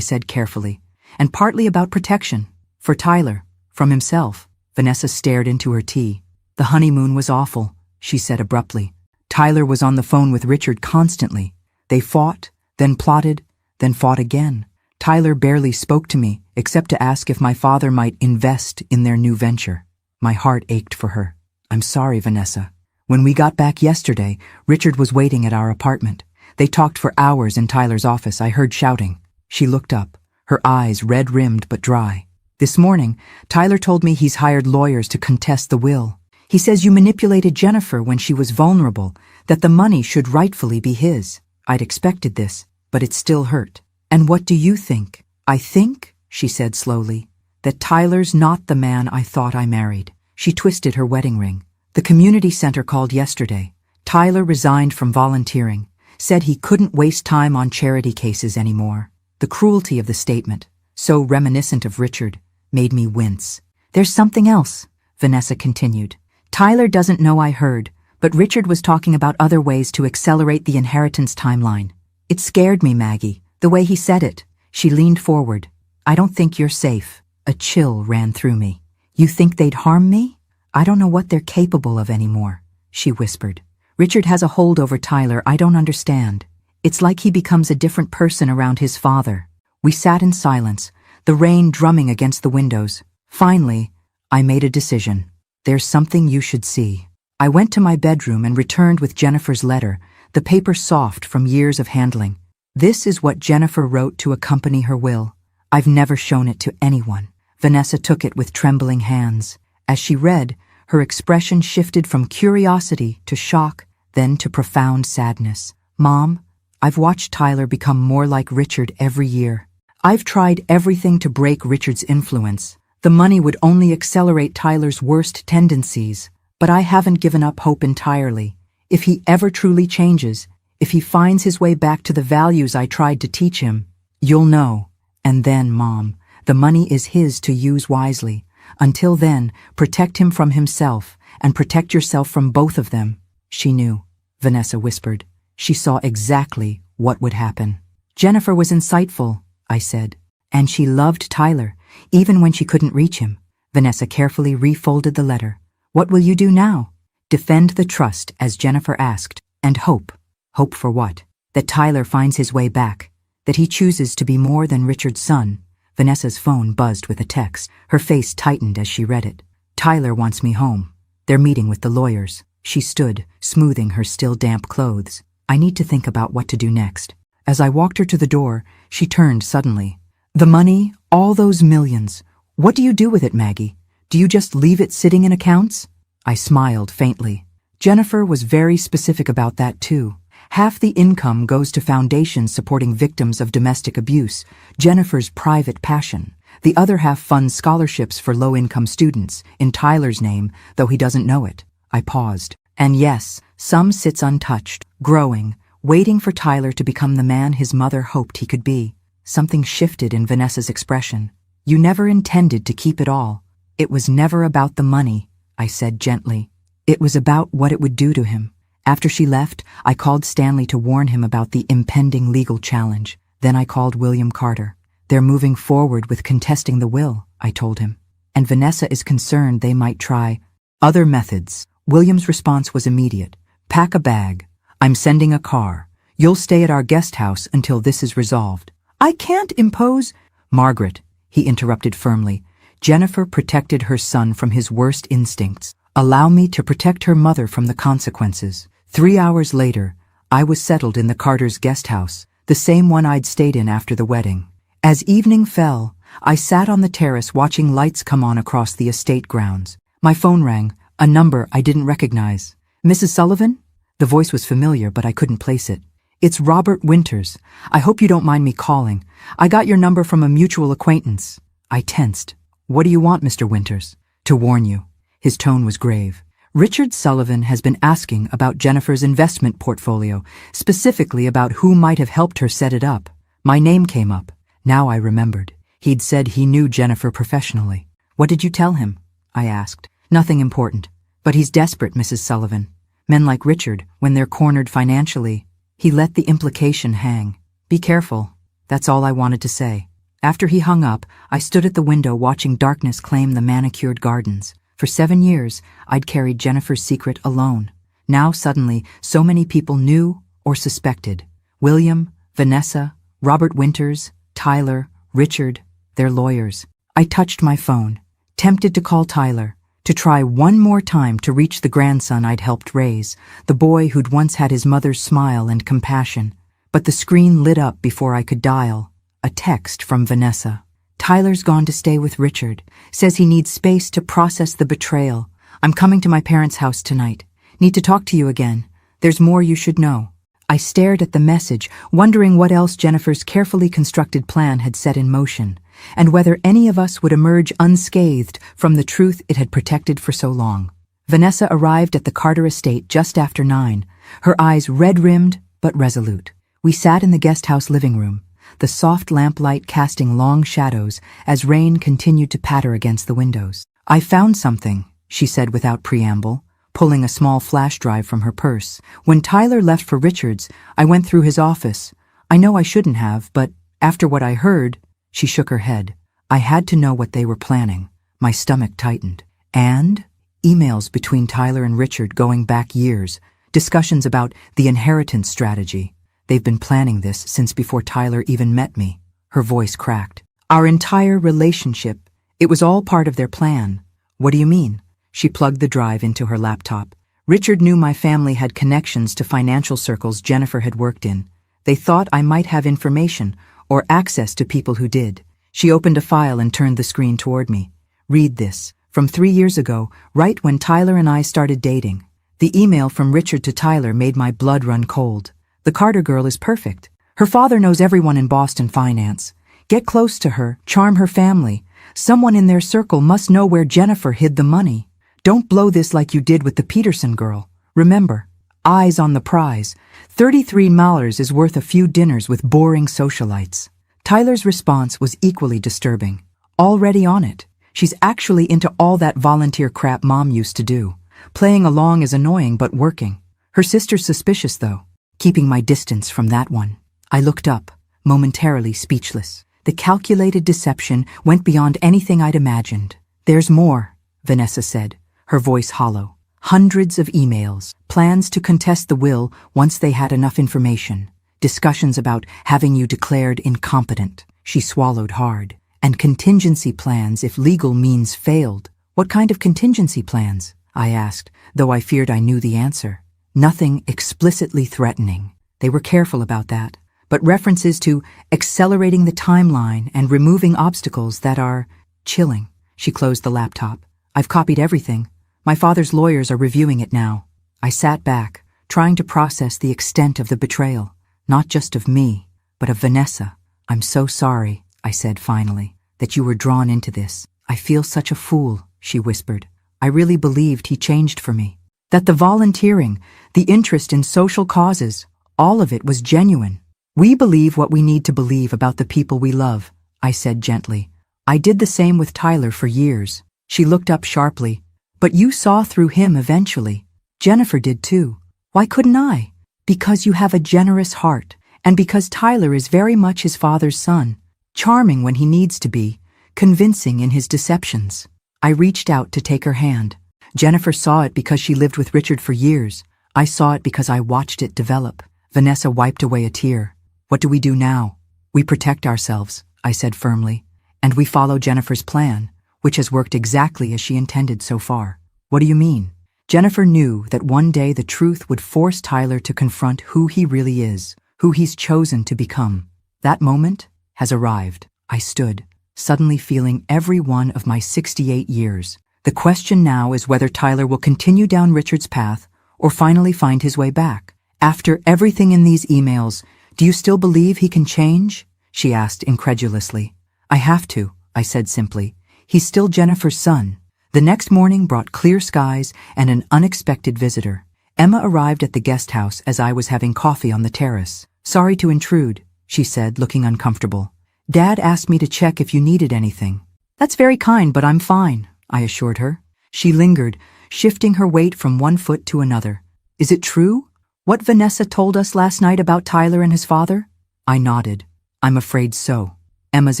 said carefully, "and partly about protection. For Tyler, from himself." Vanessa stared into her tea. "The honeymoon was awful," she said abruptly. "Tyler was on the phone with Richard constantly. They fought, then plotted, then fought again. Tyler barely spoke to me, except to ask if my father might invest in their new venture." My heart ached for her. "I'm sorry, Vanessa." When we got back yesterday, Richard was waiting at our apartment. They talked for hours in Tyler's office. I heard shouting. She looked up, her eyes red-rimmed but dry. "This morning, Tyler told me he's hired lawyers to contest the will. He says you manipulated Jennifer when she was vulnerable, that the money should rightfully be his." I'd expected this, but it still hurt. "And what do you think?" "I think," she said slowly, "that Tyler's not the man I thought I married." She twisted her wedding ring. "The community center called yesterday. Tyler resigned from volunteering, said he couldn't waste time on charity cases anymore." The cruelty of the statement, so reminiscent of Richard, made me wince. "There's something else," Vanessa continued. "Tyler doesn't know I heard, but Richard was talking about other ways to accelerate the inheritance timeline. It scared me, Maggie, the way he said it." She leaned forward. "I don't think you're safe." A chill ran through me. "You think they'd harm me? I don't know what they're capable of anymore," she whispered. "Richard has a hold over Tyler I don't understand. It's like he becomes a different person around his father." We sat in silence, the rain drumming against the windows. Finally, I made a decision. "There's something you should see." I went to my bedroom and returned with Jennifer's letter, the paper soft from years of handling. This is what Jennifer wrote to accompany her will. I've never shown it to anyone. Vanessa took it with trembling hands. As she read, her expression shifted from curiosity to shock, then to profound sadness. "Mom, I've watched Tyler become more like Richard every year. I've tried everything to break Richard's influence. The money would only accelerate Tyler's worst tendencies, but I haven't given up hope entirely. If he ever truly changes, if he finds his way back to the values I tried to teach him, you'll know. And then, Mom, the money is his to use wisely. Until then, protect him from himself, and protect yourself from both of them." She knew, Vanessa whispered. She saw exactly what would happen. "Jennifer was insightful," I said, "and she loved Tyler, even when she couldn't reach him." Vanessa carefully refolded the letter. "What will you do now?" "Defend the trust, as Jennifer asked, and hope." "Hope for what?" "That Tyler finds his way back, that he chooses to be more than Richard's son." Vanessa's phone buzzed with a text. Her face tightened as she read it. "Tyler wants me home. They're meeting with the lawyers." She stood, smoothing her still damp clothes. "I need to think about what to do next." As I walked her to the door, she turned suddenly. The money, all those millions. What do you do with it, Maggie? Do you just leave it sitting in accounts? I smiled faintly. Jennifer was very specific about that too. Half the income goes to foundations supporting victims of domestic abuse, Jennifer's private passion. The other half funds scholarships for low-income students, in Tyler's name, though he doesn't know it. I paused. And yes, some sits untouched, growing, waiting for Tyler to become the man his mother hoped he could be. Something shifted in Vanessa's expression. You never intended to keep it all. It was never about the money, I said gently. It was about what it would do to him. After she left, I called Stanley to warn him about the impending legal challenge. Then I called William Carter. They're moving forward with contesting the will, I told him. And Vanessa is concerned they might try other methods. William's response was immediate. Pack a bag. I'm sending a car. You'll stay at our guest house until this is resolved. I can't impose. Margaret, he interrupted firmly. Jennifer protected her son from his worst instincts. Allow me to protect her mother from the consequences. 3 hours later, I was settled in the Carters' guest house, the same one I'd stayed in after the wedding. As evening fell, I sat on the terrace watching lights come on across the estate grounds. My phone rang, a number I didn't recognize. Mrs. Sullivan? The voice was familiar, but I couldn't place it. It's Robert Winters. I hope you don't mind me calling. I got your number from a mutual acquaintance. I tensed. What do you want, Mr. Winters? To warn you. His tone was grave. Richard Sullivan has been asking about Jennifer's investment portfolio, specifically about who might have helped her set it up. My name came up. Now I remembered. He'd said he knew Jennifer professionally. What did you tell him? I asked. Nothing important. But he's desperate, Mrs. Sullivan. Men like Richard, when they're cornered financially. He let the implication hang. Be careful. That's all I wanted to say. After he hung up, I stood at the window watching darkness claim the manicured gardens. For 7 years, I'd carried Jennifer's secret alone. Now suddenly, so many people knew or suspected. William, Vanessa, Robert Winters, Tyler, Richard, their lawyers. I touched my phone, tempted to call Tyler, to try one more time to reach the grandson I'd helped raise, the boy who'd once had his mother's smile and compassion. But the screen lit up before I could dial. A text from Vanessa. Tyler's gone to stay with Richard. Says he needs space to process the betrayal. I'm coming to my parents' house tonight. Need to talk to you again. There's more you should know. I stared at the message, wondering what else Jennifer's carefully constructed plan had set in motion, and whether any of us would emerge unscathed from the truth it had protected for so long. Vanessa arrived at the Carter estate just after 9, her eyes red-rimmed but resolute. We sat in the guest house living room, the soft lamplight casting long shadows as rain continued to patter against the windows. I found something, she said without preamble, pulling a small flash drive from her purse. When Tyler left for Richard's, I went through his office. I know I shouldn't have, but after what I heard, she shook her head. I had to know what they were planning. My stomach tightened. And emails between Tyler and Richard going back years, discussions about the inheritance strategy. They've been planning this since before Tyler even met me. Her voice cracked. Our entire relationship, it was all part of their plan. What do you mean? She plugged the drive into her laptop. Richard knew my family had connections to financial circles Jennifer had worked in. They thought I might have information or access to people who did. She opened a file and turned the screen toward me. Read this. From 3 years ago, right when Tyler and I started dating. The email from Richard to Tyler made my blood run cold. The Carter girl is perfect. Her father knows everyone in Boston finance. Get close to her, charm her family. Someone in their circle must know where Jennifer hid the money. Don't blow this like you did with the Peterson girl. Remember, eyes on the prize. $33 is worth a few dinners with boring socialites. Tyler's response was equally disturbing. Already on it. She's actually into all that volunteer crap Mom used to do. Playing along is annoying but working. Her sister's suspicious though. Keeping my distance from that one. I looked up, momentarily speechless. The calculated deception went beyond anything I'd imagined. There's more, Vanessa said, her voice hollow. Hundreds of emails, plans to contest the will once they had enough information, discussions about having you declared incompetent. She swallowed hard. And contingency plans if legal means failed. What kind of contingency plans? I asked, though I feared I knew the answer. Nothing explicitly threatening. They were careful about that. but references to accelerating the timeline and removing obstacles that are chilling. She closed the laptop. I've copied everything. My father's lawyers are reviewing it now. I sat back, trying to process the extent of the betrayal, not just of me, but of Vanessa. I'm so sorry, I said finally, that you were drawn into this. I feel such a fool, she whispered. I really believed he changed for me. That the volunteering, the interest in social causes, all of it was genuine. We believe what we need to believe about the people we love, I said gently. I did the same with Tyler for years. She looked up sharply. But you saw through him eventually. Jennifer did too. Why couldn't I? Because you have a generous heart, and because Tyler is very much his father's son, charming when he needs to be, convincing in his deceptions. I reached out to take her hand. Jennifer saw it because she lived with Richard for years. I saw it because I watched it develop. Vanessa wiped away a tear. What do we do now? We protect ourselves, I said firmly, and we follow Jennifer's plan, which has worked exactly as she intended so far. What do you mean? Jennifer knew that one day the truth would force Tyler to confront who he really is, who he's chosen to become. That moment has arrived. I stood, suddenly feeling every one of my 68 years. The question now is whether Tyler will continue down Richard's path or finally find his way back. After everything in these emails, do you still believe he can change? She asked incredulously. I have to, I said simply. He's still Jennifer's son. The next morning brought clear skies and an unexpected visitor. Emma arrived at the guest house as I was having coffee on the terrace. Sorry to intrude, she said, looking uncomfortable. Dad asked me to check if you needed anything. That's very kind, but I'm fine, I assured her. She lingered, shifting her weight from one foot to another. Is it true? What Vanessa told us last night about Tyler and his father? I nodded. I'm afraid so. Emma's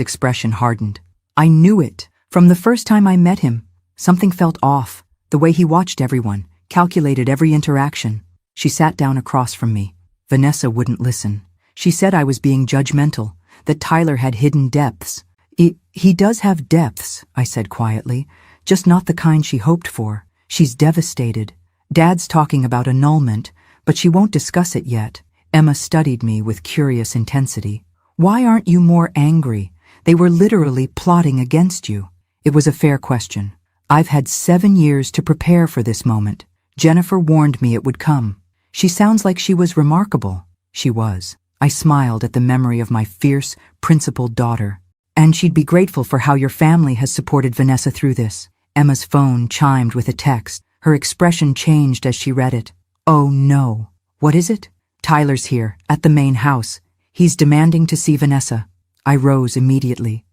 expression hardened. I knew it. From the first time I met him, something felt off. The way he watched everyone, calculated every interaction. She sat down across from me. Vanessa wouldn't listen. She said I was being judgmental, that Tyler had hidden depths. He does have depths, I said quietly, just not the kind she hoped for. She's devastated. Dad's talking about annulment, but she won't discuss it yet. Emma studied me with curious intensity. Why aren't you more angry? They were literally plotting against you. It was a fair question. I've had 7 years to prepare for this moment. Jennifer warned me it would come. She sounds like she was remarkable. She was. I smiled at the memory of my fierce, principled daughter. And she'd be grateful for how your family has supported Vanessa through this. Emma's phone chimed with a text. Her expression changed as she read it. Oh no. What is it? Tyler's here, at the main house. He's demanding to see Vanessa. I rose immediately.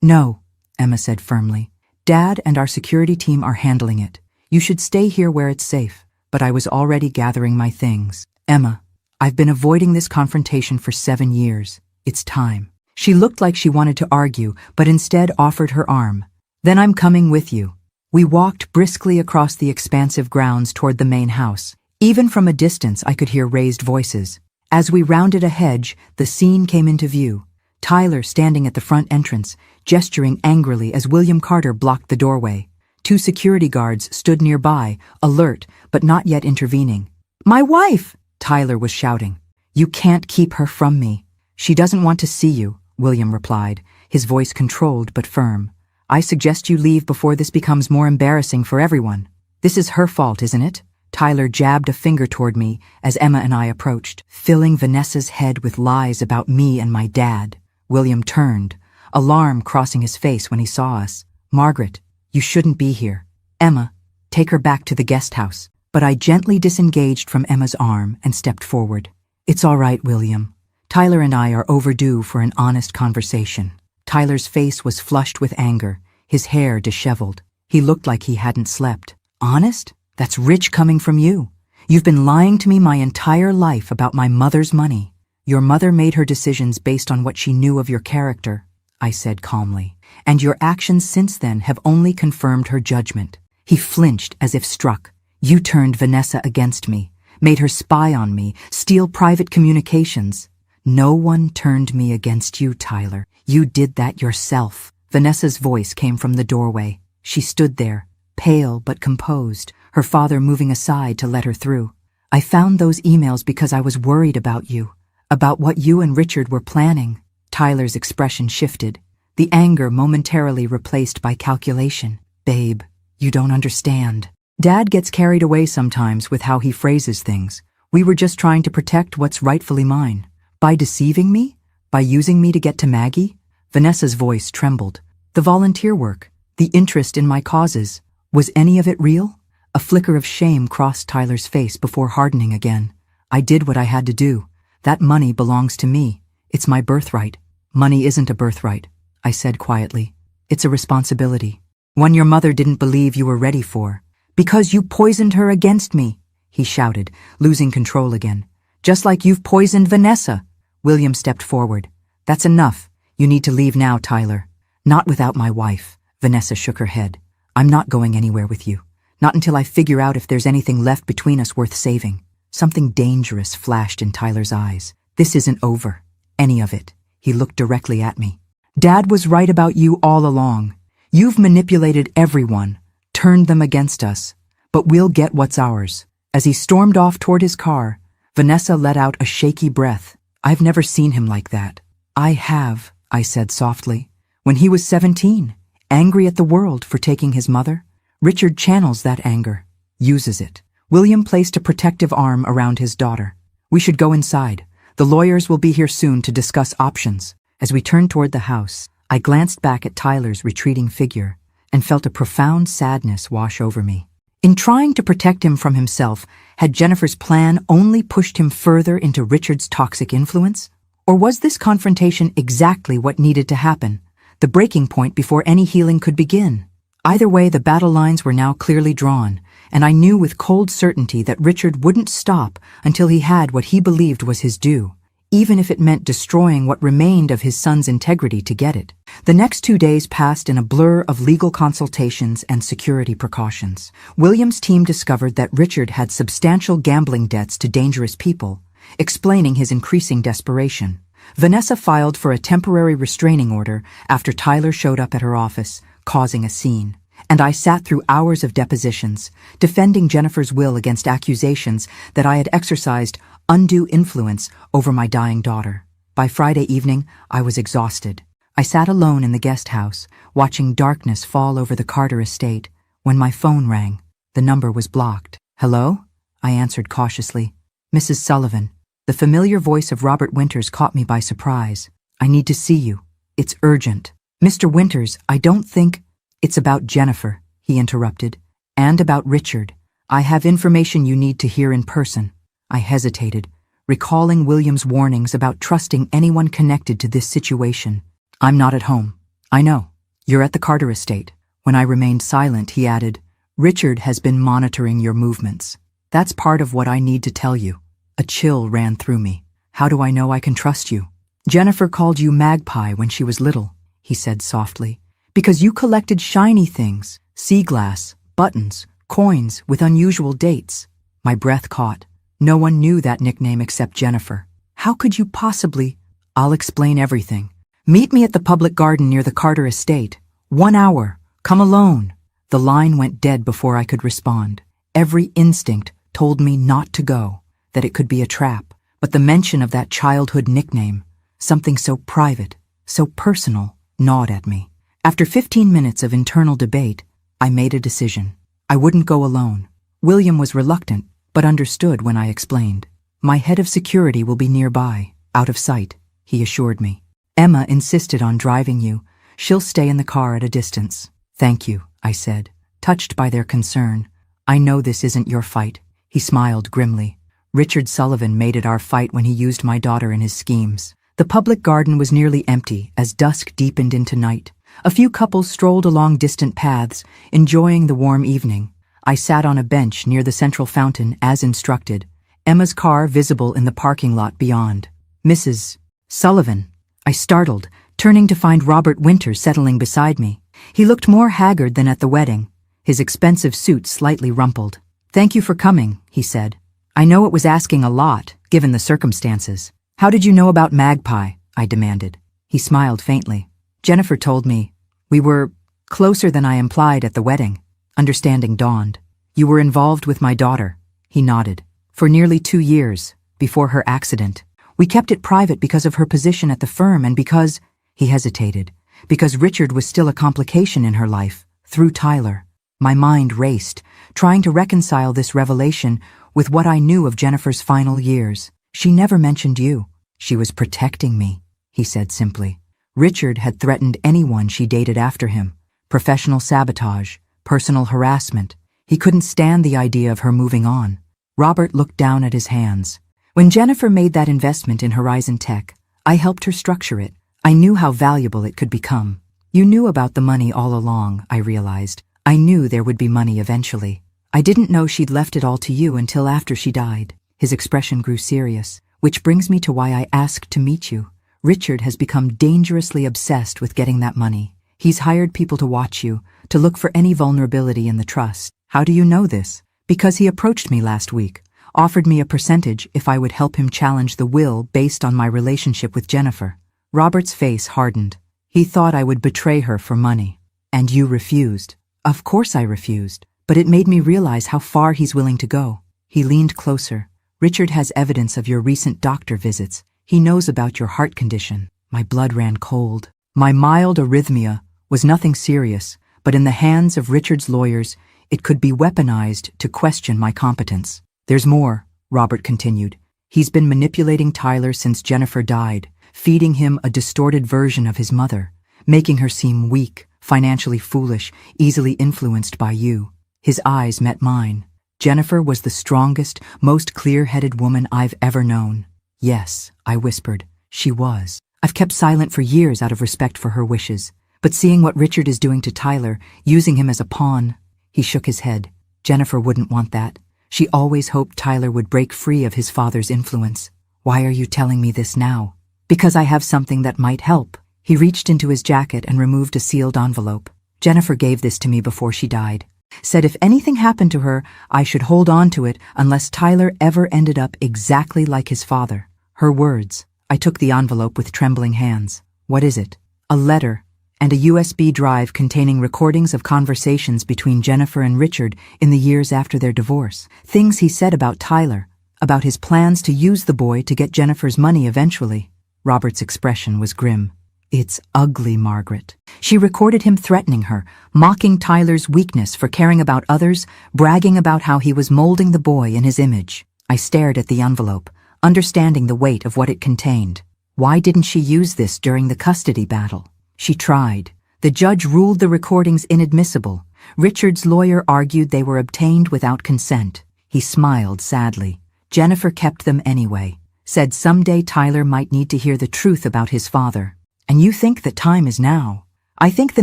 No, Emma said firmly. Dad and our security team are handling it. You should stay here where it's safe. But I was already gathering my things. Emma, I've been avoiding this confrontation for 7 years. It's time. She looked like she wanted to argue, but instead offered her arm. Then I'm coming with you. We walked briskly across the expansive grounds toward the main house. Even from a distance, I could hear raised voices. As we rounded a hedge, the scene came into view. Tyler standing at the front entrance, gesturing angrily as William Carter blocked the doorway. 2 security guards stood nearby, alert, but not yet intervening. My wife! Tyler was shouting. You can't keep her from me. She doesn't want to see you, William replied, his voice controlled but firm. I suggest you leave before this becomes more embarrassing for everyone. This is her fault, isn't it? Tyler jabbed a finger toward me as Emma and I approached, filling Vanessa's head with lies about me and my dad. William turned, alarm crossing his face when he saw us. Margaret, you shouldn't be here. Emma, take her back to the guest house. But I gently disengaged from Emma's arm and stepped forward. It's all right, William. Tyler and I are overdue for an honest conversation. Tyler's face was flushed with anger, his hair disheveled. He looked like he hadn't slept. Honest? That's rich coming from you. You've been lying to me my entire life about my mother's money. Your mother made her decisions based on what she knew of your character, I said calmly, and your actions since then have only confirmed her judgment. He flinched as if struck. You turned Vanessa against me, made her spy on me, steal private communications. No one turned me against you, Tyler. You did that yourself. Vanessa's voice came from the doorway. She stood there, pale but composed, her father moving aside to let her through. I found those emails because I was worried about you. About what you and Richard were planning. Tyler's expression shifted, the anger momentarily replaced by calculation. Babe, you don't understand. Dad gets carried away sometimes with how he phrases things. We were just trying to protect what's rightfully mine. By deceiving me? By using me to get to Maggie? Vanessa's voice trembled. The volunteer work, the interest in my causes, was any of it real? A flicker of shame crossed Tyler's face before hardening again. I did what I had to do. That money belongs to me. It's my birthright. Money isn't a birthright, I said quietly. It's a responsibility. One your mother didn't believe you were ready for. Because you poisoned her against me, he shouted, losing control again. Just like you've poisoned Vanessa. William stepped forward. That's enough. You need to leave now, Tyler. Not without my wife. Vanessa shook her head. I'm not going anywhere with you. Not until I figure out if there's anything left between us worth saving. Something dangerous flashed in Tyler's eyes. This isn't over. Any of it. He looked directly at me. Dad was right about you all along. You've manipulated everyone, turned them against us. But we'll get what's ours. As he stormed off toward his car, Vanessa let out a shaky breath. I've never seen him like that. I have, I said softly. When he was 17, angry at the world for taking his mother, Richard channels that anger, uses it. William placed a protective arm around his daughter. We should go inside. The lawyers will be here soon to discuss options. As we turned toward the house, I glanced back at Tyler's retreating figure and felt a profound sadness wash over me. In trying to protect him from himself, had Jennifer's plan only pushed him further into Richard's toxic influence? Or was this confrontation exactly what needed to happen, the breaking point before any healing could begin? Either way, the battle lines were now clearly drawn, and I knew with cold certainty that Richard wouldn't stop until he had what he believed was his due, even if it meant destroying what remained of his son's integrity to get it. The next 2 days passed in a blur of legal consultations and security precautions. William's team discovered that Richard had substantial gambling debts to dangerous people, explaining his increasing desperation. Vanessa filed for a temporary restraining order after Tyler showed up at her office, causing a scene. And I sat through hours of depositions, defending Jennifer's will against accusations that I had exercised undue influence over my dying daughter. By Friday evening, I was exhausted. I sat alone in the guest house, watching darkness fall over the Carter estate, when my phone rang. The number was blocked. Hello? I answered cautiously. Mrs. Sullivan. The familiar voice of Robert Winters caught me by surprise. I need to see you. It's urgent. Mr. Winters, I don't think... It's about Jennifer, he interrupted, and about Richard. I have information you need to hear in person. I hesitated, recalling William's warnings about trusting anyone connected to this situation. I'm not at home. I know. You're at the Carter estate. When I remained silent, he added, Richard has been monitoring your movements. That's part of what I need to tell you. A chill ran through me. How do I know I can trust you? Jennifer called you Magpie when she was little, he said softly. Because you collected shiny things, sea glass, buttons, coins with unusual dates. My breath caught. No one knew that nickname except Jennifer. How could you possibly? I'll explain everything. Meet me at the public garden near the Carter estate. 1 hour. Come alone. The line went dead before I could respond. Every instinct told me not to go, that it could be a trap. But the mention of that childhood nickname, something so private, so personal, gnawed at me. After 15 minutes of internal debate, I made a decision. I wouldn't go alone. William was reluctant, but understood when I explained. My head of security will be nearby, out of sight, he assured me. Emma insisted on driving you. She'll stay in the car at a distance. Thank you, I said, touched by their concern. I know this isn't your fight. He smiled grimly. Richard Sullivan made it our fight when he used my daughter in his schemes. The public garden was nearly empty as dusk deepened into night. A few couples strolled along distant paths, enjoying the warm evening. I sat on a bench near the central fountain as instructed, Emma's car visible in the parking lot beyond. Mrs. Sullivan. I startled, turning to find Robert Winters settling beside me. He looked more haggard than at the wedding, his expensive suit slightly rumpled. Thank you for coming, he said. I know it was asking a lot, given the circumstances. How did you know about Magpie? I demanded. He smiled faintly. Jennifer told me. We were closer than I implied at the wedding. Understanding dawned. You were involved with my daughter. He nodded. For nearly 2 years, before her accident. We kept it private because of her position at the firm and because, he hesitated, because Richard was still a complication in her life, through Tyler. My mind raced, trying to reconcile this revelation with what I knew of Jennifer's final years. She never mentioned you. She was protecting me, he said simply. Richard had threatened anyone she dated after him. Professional sabotage, personal harassment. He couldn't stand the idea of her moving on. Robert looked down at his hands. When Jennifer made that investment in Horizon Tech, I helped her structure it. I knew how valuable it could become. You knew about the money all along, I realized. I knew there would be money eventually. I didn't know she'd left it all to you until after she died. His expression grew serious, which brings me to why I asked to meet you. Richard has become dangerously obsessed with getting that money. He's hired people to watch you, to look for any vulnerability in the trust. How do you know this? Because he approached me last week, offered me a percentage if I would help him challenge the will based on my relationship with Jennifer. Robert's face hardened. He thought I would betray her for money. And you refused. Of course I refused, but it made me realize how far he's willing to go. He leaned closer. Richard has evidence of your recent doctor visits. He knows about your heart condition. My blood ran cold. My mild arrhythmia was nothing serious, but in the hands of Richard's lawyers, it could be weaponized to question my competence. There's more, Robert continued. He's been manipulating Tyler since Jennifer died, feeding him a distorted version of his mother, making her seem weak, financially foolish, easily influenced by you. His eyes met mine. Jennifer was the strongest, most clear-headed woman I've ever known. Yes, I whispered, she was. I've kept silent for years out of respect for her wishes, but seeing what Richard is doing to Tyler, using him as a pawn, he shook his head. Jennifer wouldn't want that. She always hoped Tyler would break free of his father's influence. Why are you telling me this now? Because I have something that might help. He reached into his jacket and removed a sealed envelope. Jennifer gave this to me before she died. Said if anything happened to her, I should hold on to it unless Tyler ever ended up exactly like his father. Her words. I took the envelope with trembling hands. What is it? A letter and a USB drive containing recordings of conversations between Jennifer and Richard in the years after their divorce. Things he said about Tyler, about his plans to use the boy to get Jennifer's money eventually. Robert's expression was grim. It's ugly, Margaret. She recorded him threatening her, mocking Tyler's weakness for caring about others, bragging about how he was molding the boy in his image. I stared at the envelope, understanding the weight of what it contained. Why didn't she use this during the custody battle? She tried. The judge ruled the recordings inadmissible. Richard's lawyer argued they were obtained without consent. He smiled sadly. Jennifer kept them anyway, said someday Tyler might need to hear the truth about his father. And you think that time is now? I think the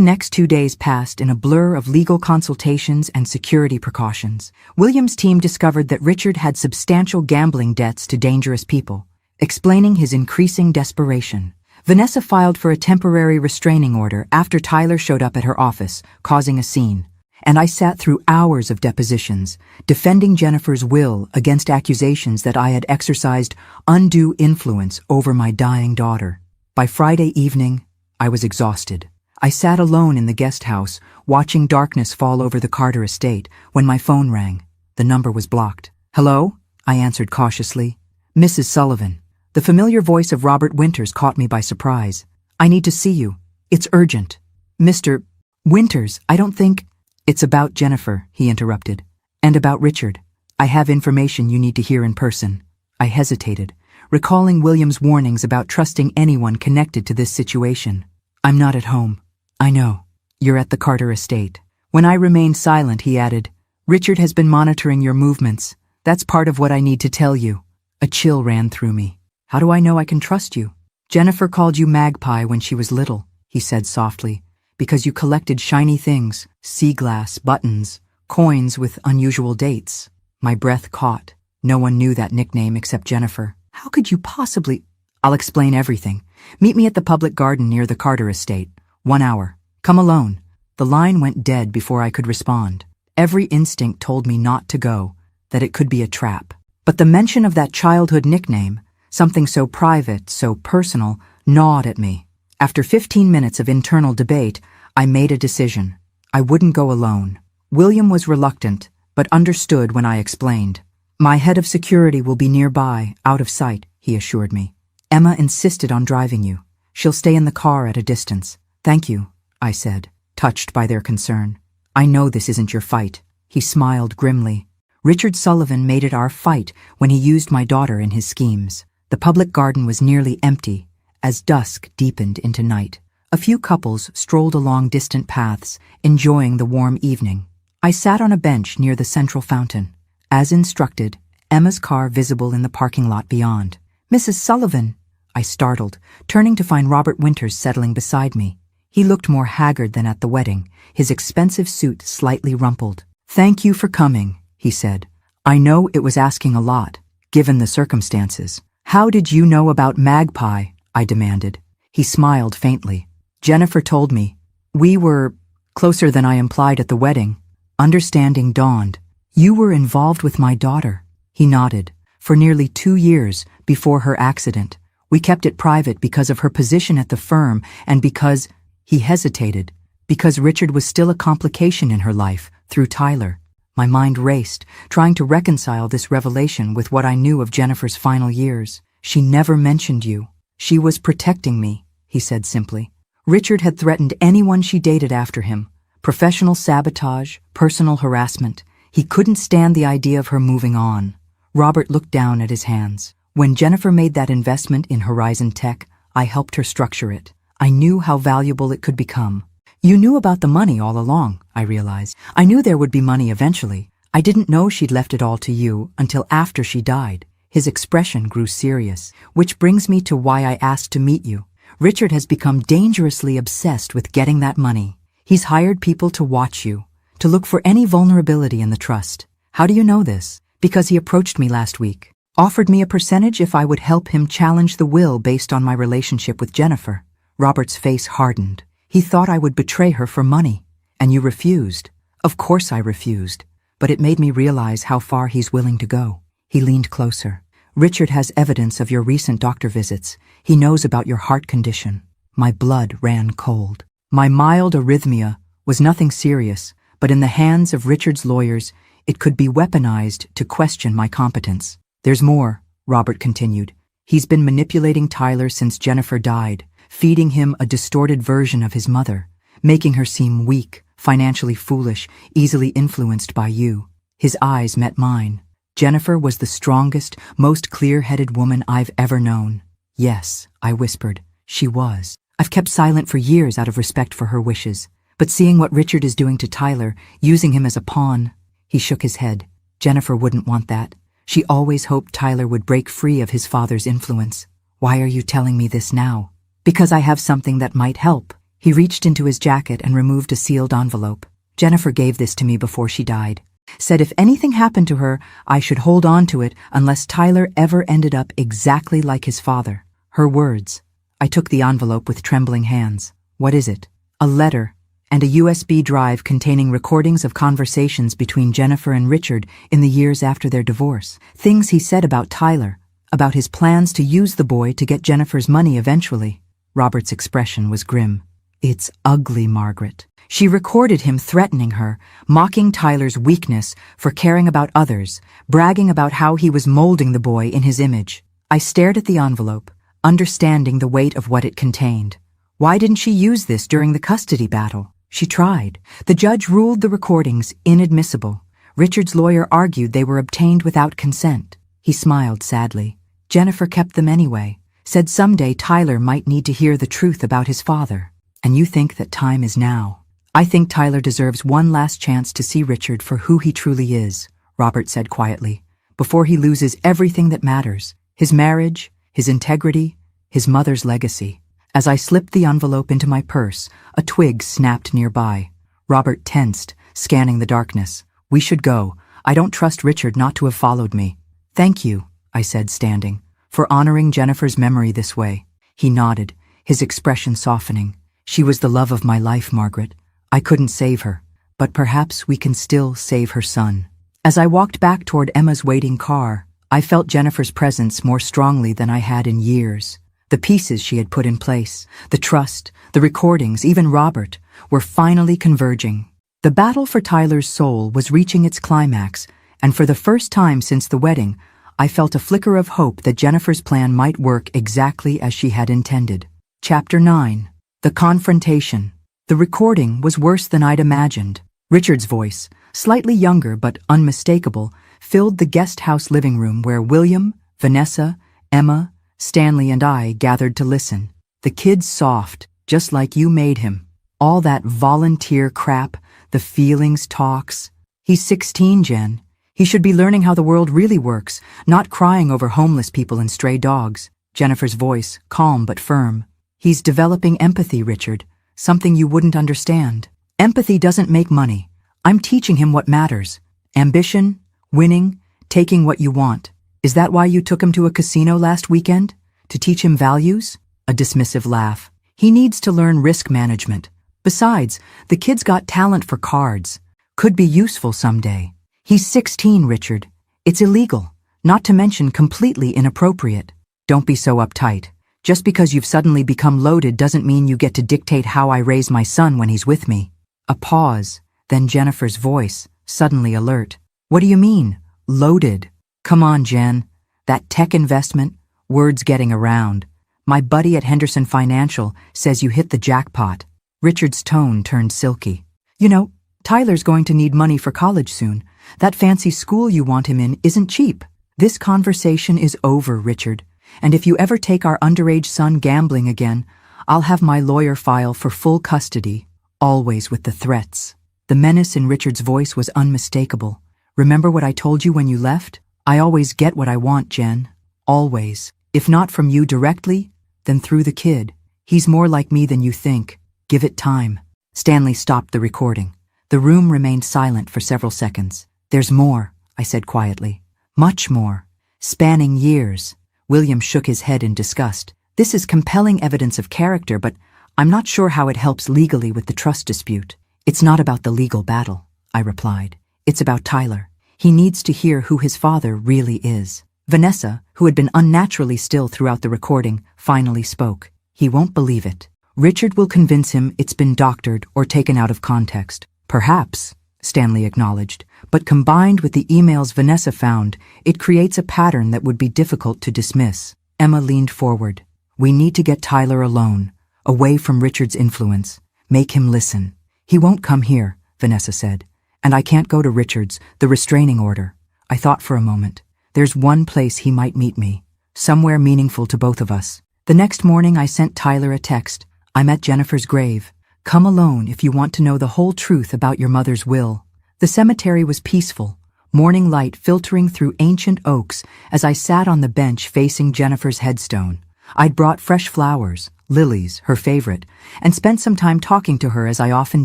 next 2 days passed in a blur of legal consultations and security precautions. William's team discovered that Richard had substantial gambling debts to dangerous people, explaining his increasing desperation. Vanessa filed for a temporary restraining order after Tyler showed up at her office, causing a scene. And I sat through hours of depositions, defending Jennifer's will against accusations that I had exercised undue influence over my dying daughter. By Friday evening, I was exhausted. I sat alone in the guest house, watching darkness fall over the Carter estate, when my phone rang. The number was blocked. Hello? I answered cautiously. Mrs. Sullivan. The familiar voice of Robert Winters caught me by surprise. I need to see you. It's urgent. Mr. Winters, I don't think... It's about Jennifer, he interrupted. And about Richard. I have information you need to hear in person. I hesitated, recalling William's warnings about trusting anyone connected to this situation. I'm not at home. I know. You're at the Carter estate. When I remained silent, he added, Richard has been monitoring your movements. That's part of what I need to tell you. A chill ran through me. How do I know I can trust you? Jennifer called you Magpie when she was little, he said softly, because you collected shiny things, sea glass, buttons, coins with unusual dates. My breath caught. No one knew that nickname except Jennifer. How could you possibly... I'll explain everything. Meet me at the public garden near the Carter estate. 1 hour. Come alone. The line went dead before I could respond. Every instinct told me not to go, that it could be a trap. But the mention of that childhood nickname, something so private, so personal, gnawed at me. After 15 minutes of internal debate, I made a decision. I wouldn't go alone. William was reluctant, but understood when I explained. My head of security will be nearby, out of sight, he assured me. Emma insisted on driving you. She'll stay in the car at a distance. Thank you, I said, touched by their concern. I know this isn't your fight. He smiled grimly. Richard Sullivan made it our fight when he used my daughter in his schemes. The public garden was nearly empty as dusk deepened into night. A few couples strolled along distant paths, enjoying the warm evening. I sat on a bench near the central fountain. As instructed, Emma's car visible in the parking lot beyond. Mrs. Sullivan, I startled, turning to find Robert Winters settling beside me. He looked more haggard than at the wedding, his expensive suit slightly rumpled. Thank you for coming, he said. I know it was asking a lot, given the circumstances. How did you know about Magpie? I demanded. He smiled faintly. Jennifer told me. We were closer than I implied at the wedding. Understanding dawned. You were involved with my daughter. He nodded. For nearly 2 years before her accident. We kept it private because of her position at the firm and because, he hesitated, because Richard was still a complication in her life, through Tyler. My mind raced, trying to reconcile this revelation with what I knew of Jennifer's final years. She never mentioned you. She was protecting me, he said simply. Richard had threatened anyone she dated after him. Professional sabotage, personal harassment. He couldn't stand the idea of her moving on. Robert looked down at his hands. When Jennifer made that investment in Horizon Tech, I helped her structure it. I knew how valuable it could become. You knew about the money all along, I realized. I knew there would be money eventually. I didn't know she'd left it all to you until after she died. His expression grew serious, which brings me to why I asked to meet you. Richard has become dangerously obsessed with getting that money. He's hired people to watch you, to look for any vulnerability in the trust. How do you know this? Because he approached me last week, offered me a percentage if I would help him challenge the will based on my relationship with Jennifer. Robert's face hardened. He thought I would betray her for money. And you refused. Of course I refused. But it made me realize how far he's willing to go. He leaned closer. Richard has evidence of your recent doctor visits. He knows about your heart condition. My blood ran cold. My mild arrhythmia was nothing serious, but in the hands of Richard's lawyers, it could be weaponized to question my competence. There's more, Robert continued. He's been manipulating Tyler since Jennifer died, feeding him a distorted version of his mother, making her seem weak, financially foolish, easily influenced by you. His eyes met mine. Jennifer was the strongest, most clear-headed woman I've ever known. Yes, I whispered, she was. I've kept silent for years out of respect for her wishes. But seeing what Richard is doing to Tyler, using him as a pawn, he shook his head. Jennifer wouldn't want that. She always hoped Tyler would break free of his father's influence. Why are you telling me this now? Because I have something that might help. He reached into his jacket and removed a sealed envelope. Jennifer gave this to me before she died. Said if anything happened to her, I should hold on to it unless Tyler ever ended up exactly like his father. Her words. I took the envelope with trembling hands. What is it? A letter and a USB drive containing recordings of conversations between Jennifer and Richard in the years after their divorce. Things he said about Tyler, about his plans to use the boy to get Jennifer's money eventually. Robert's expression was grim. It's ugly, Margaret. She recorded him threatening her, mocking Tyler's weakness for caring about others, bragging about how he was molding the boy in his image. I stared at the envelope, understanding the weight of what it contained. Why didn't she use this during the custody battle? She tried. The judge ruled the recordings inadmissible. Richard's lawyer argued they were obtained without consent. He smiled sadly. Jennifer kept them anyway, said someday Tyler might need to hear the truth about his father. And you think that time is now. I think Tyler deserves one last chance to see Richard for who he truly is, Robert said quietly, before he loses everything that matters. His marriage, his integrity, his mother's legacy. As I slipped the envelope into my purse, a twig snapped nearby. Robert tensed, scanning the darkness. We should go. I don't trust Richard not to have followed me. Thank you, I said, standing, for honoring Jennifer's memory this way. He nodded, his expression softening. She was the love of my life, Margaret. I couldn't save her, but perhaps we can still save her son. As I walked back toward Emma's waiting car, I felt Jennifer's presence more strongly than I had in years. The pieces she had put in place, the trust, the recordings, even Robert, were finally converging. The battle for Tyler's soul was reaching its climax, and for the first time since the wedding, I felt a flicker of hope that Jennifer's plan might work exactly as she had intended. Chapter 9. The Confrontation. The recording was worse than I'd imagined. Richard's voice, slightly younger but unmistakable, filled the guest house living room where William, Vanessa, Emma, Stanley and I gathered to listen. The kid's soft, just like you made him. All that volunteer crap, the feelings talks. He's 16, Jen. He should be learning how the world really works, not crying over homeless people and stray dogs. Jennifer's voice, calm but firm. He's developing empathy, Richard, something you wouldn't understand. Empathy doesn't make money. I'm teaching him what matters. Ambition, winning, taking what you want. Is that why you took him to a casino last weekend? To teach him values? A dismissive laugh. He needs to learn risk management. Besides, the kid's got talent for cards. Could be useful someday. He's 16, Richard. It's illegal, not to mention completely inappropriate. Don't be so uptight. Just because you've suddenly become loaded doesn't mean you get to dictate how I raise my son when he's with me. A pause, then Jennifer's voice, suddenly alert. What do you mean, loaded? Come on, Jen. That tech investment, word's getting around. My buddy at Henderson Financial says you hit the jackpot. Richard's tone turned silky. You know, Tyler's going to need money for college soon. That fancy school you want him in isn't cheap. This conversation is over, Richard. And if you ever take our underage son gambling again, I'll have my lawyer file for full custody, always with the threats. The menace in Richard's voice was unmistakable. Remember what I told you when you left? I always get what I want, Jen. Always. If not from you directly, then through the kid. He's more like me than you think. Give it time. Stanley stopped the recording. The room remained silent for several seconds. There's more, I said quietly. Much more. Spanning years. William shook his head in disgust. This is compelling evidence of character, but I'm not sure how it helps legally with the trust dispute. It's not about the legal battle, I replied. It's about Tyler. He needs to hear who his father really is. Vanessa, who had been unnaturally still throughout the recording, finally spoke. He won't believe it. Richard will convince him it's been doctored or taken out of context. Perhaps, Stanley acknowledged, but combined with the emails Vanessa found, it creates a pattern that would be difficult to dismiss. Emma leaned forward. We need to get Tyler alone, away from Richard's influence. Make him listen. He won't come here, Vanessa said. And I can't go to Richard's, the restraining order. I thought for a moment. There's one place he might meet me. Somewhere meaningful to both of us. The next morning I sent Tyler a text. I'm at Jennifer's grave. Come alone if you want to know the whole truth about your mother's will. The cemetery was peaceful, morning light filtering through ancient oaks as I sat on the bench facing Jennifer's headstone. I'd brought fresh flowers, lilies, her favorite, and spent some time talking to her as I often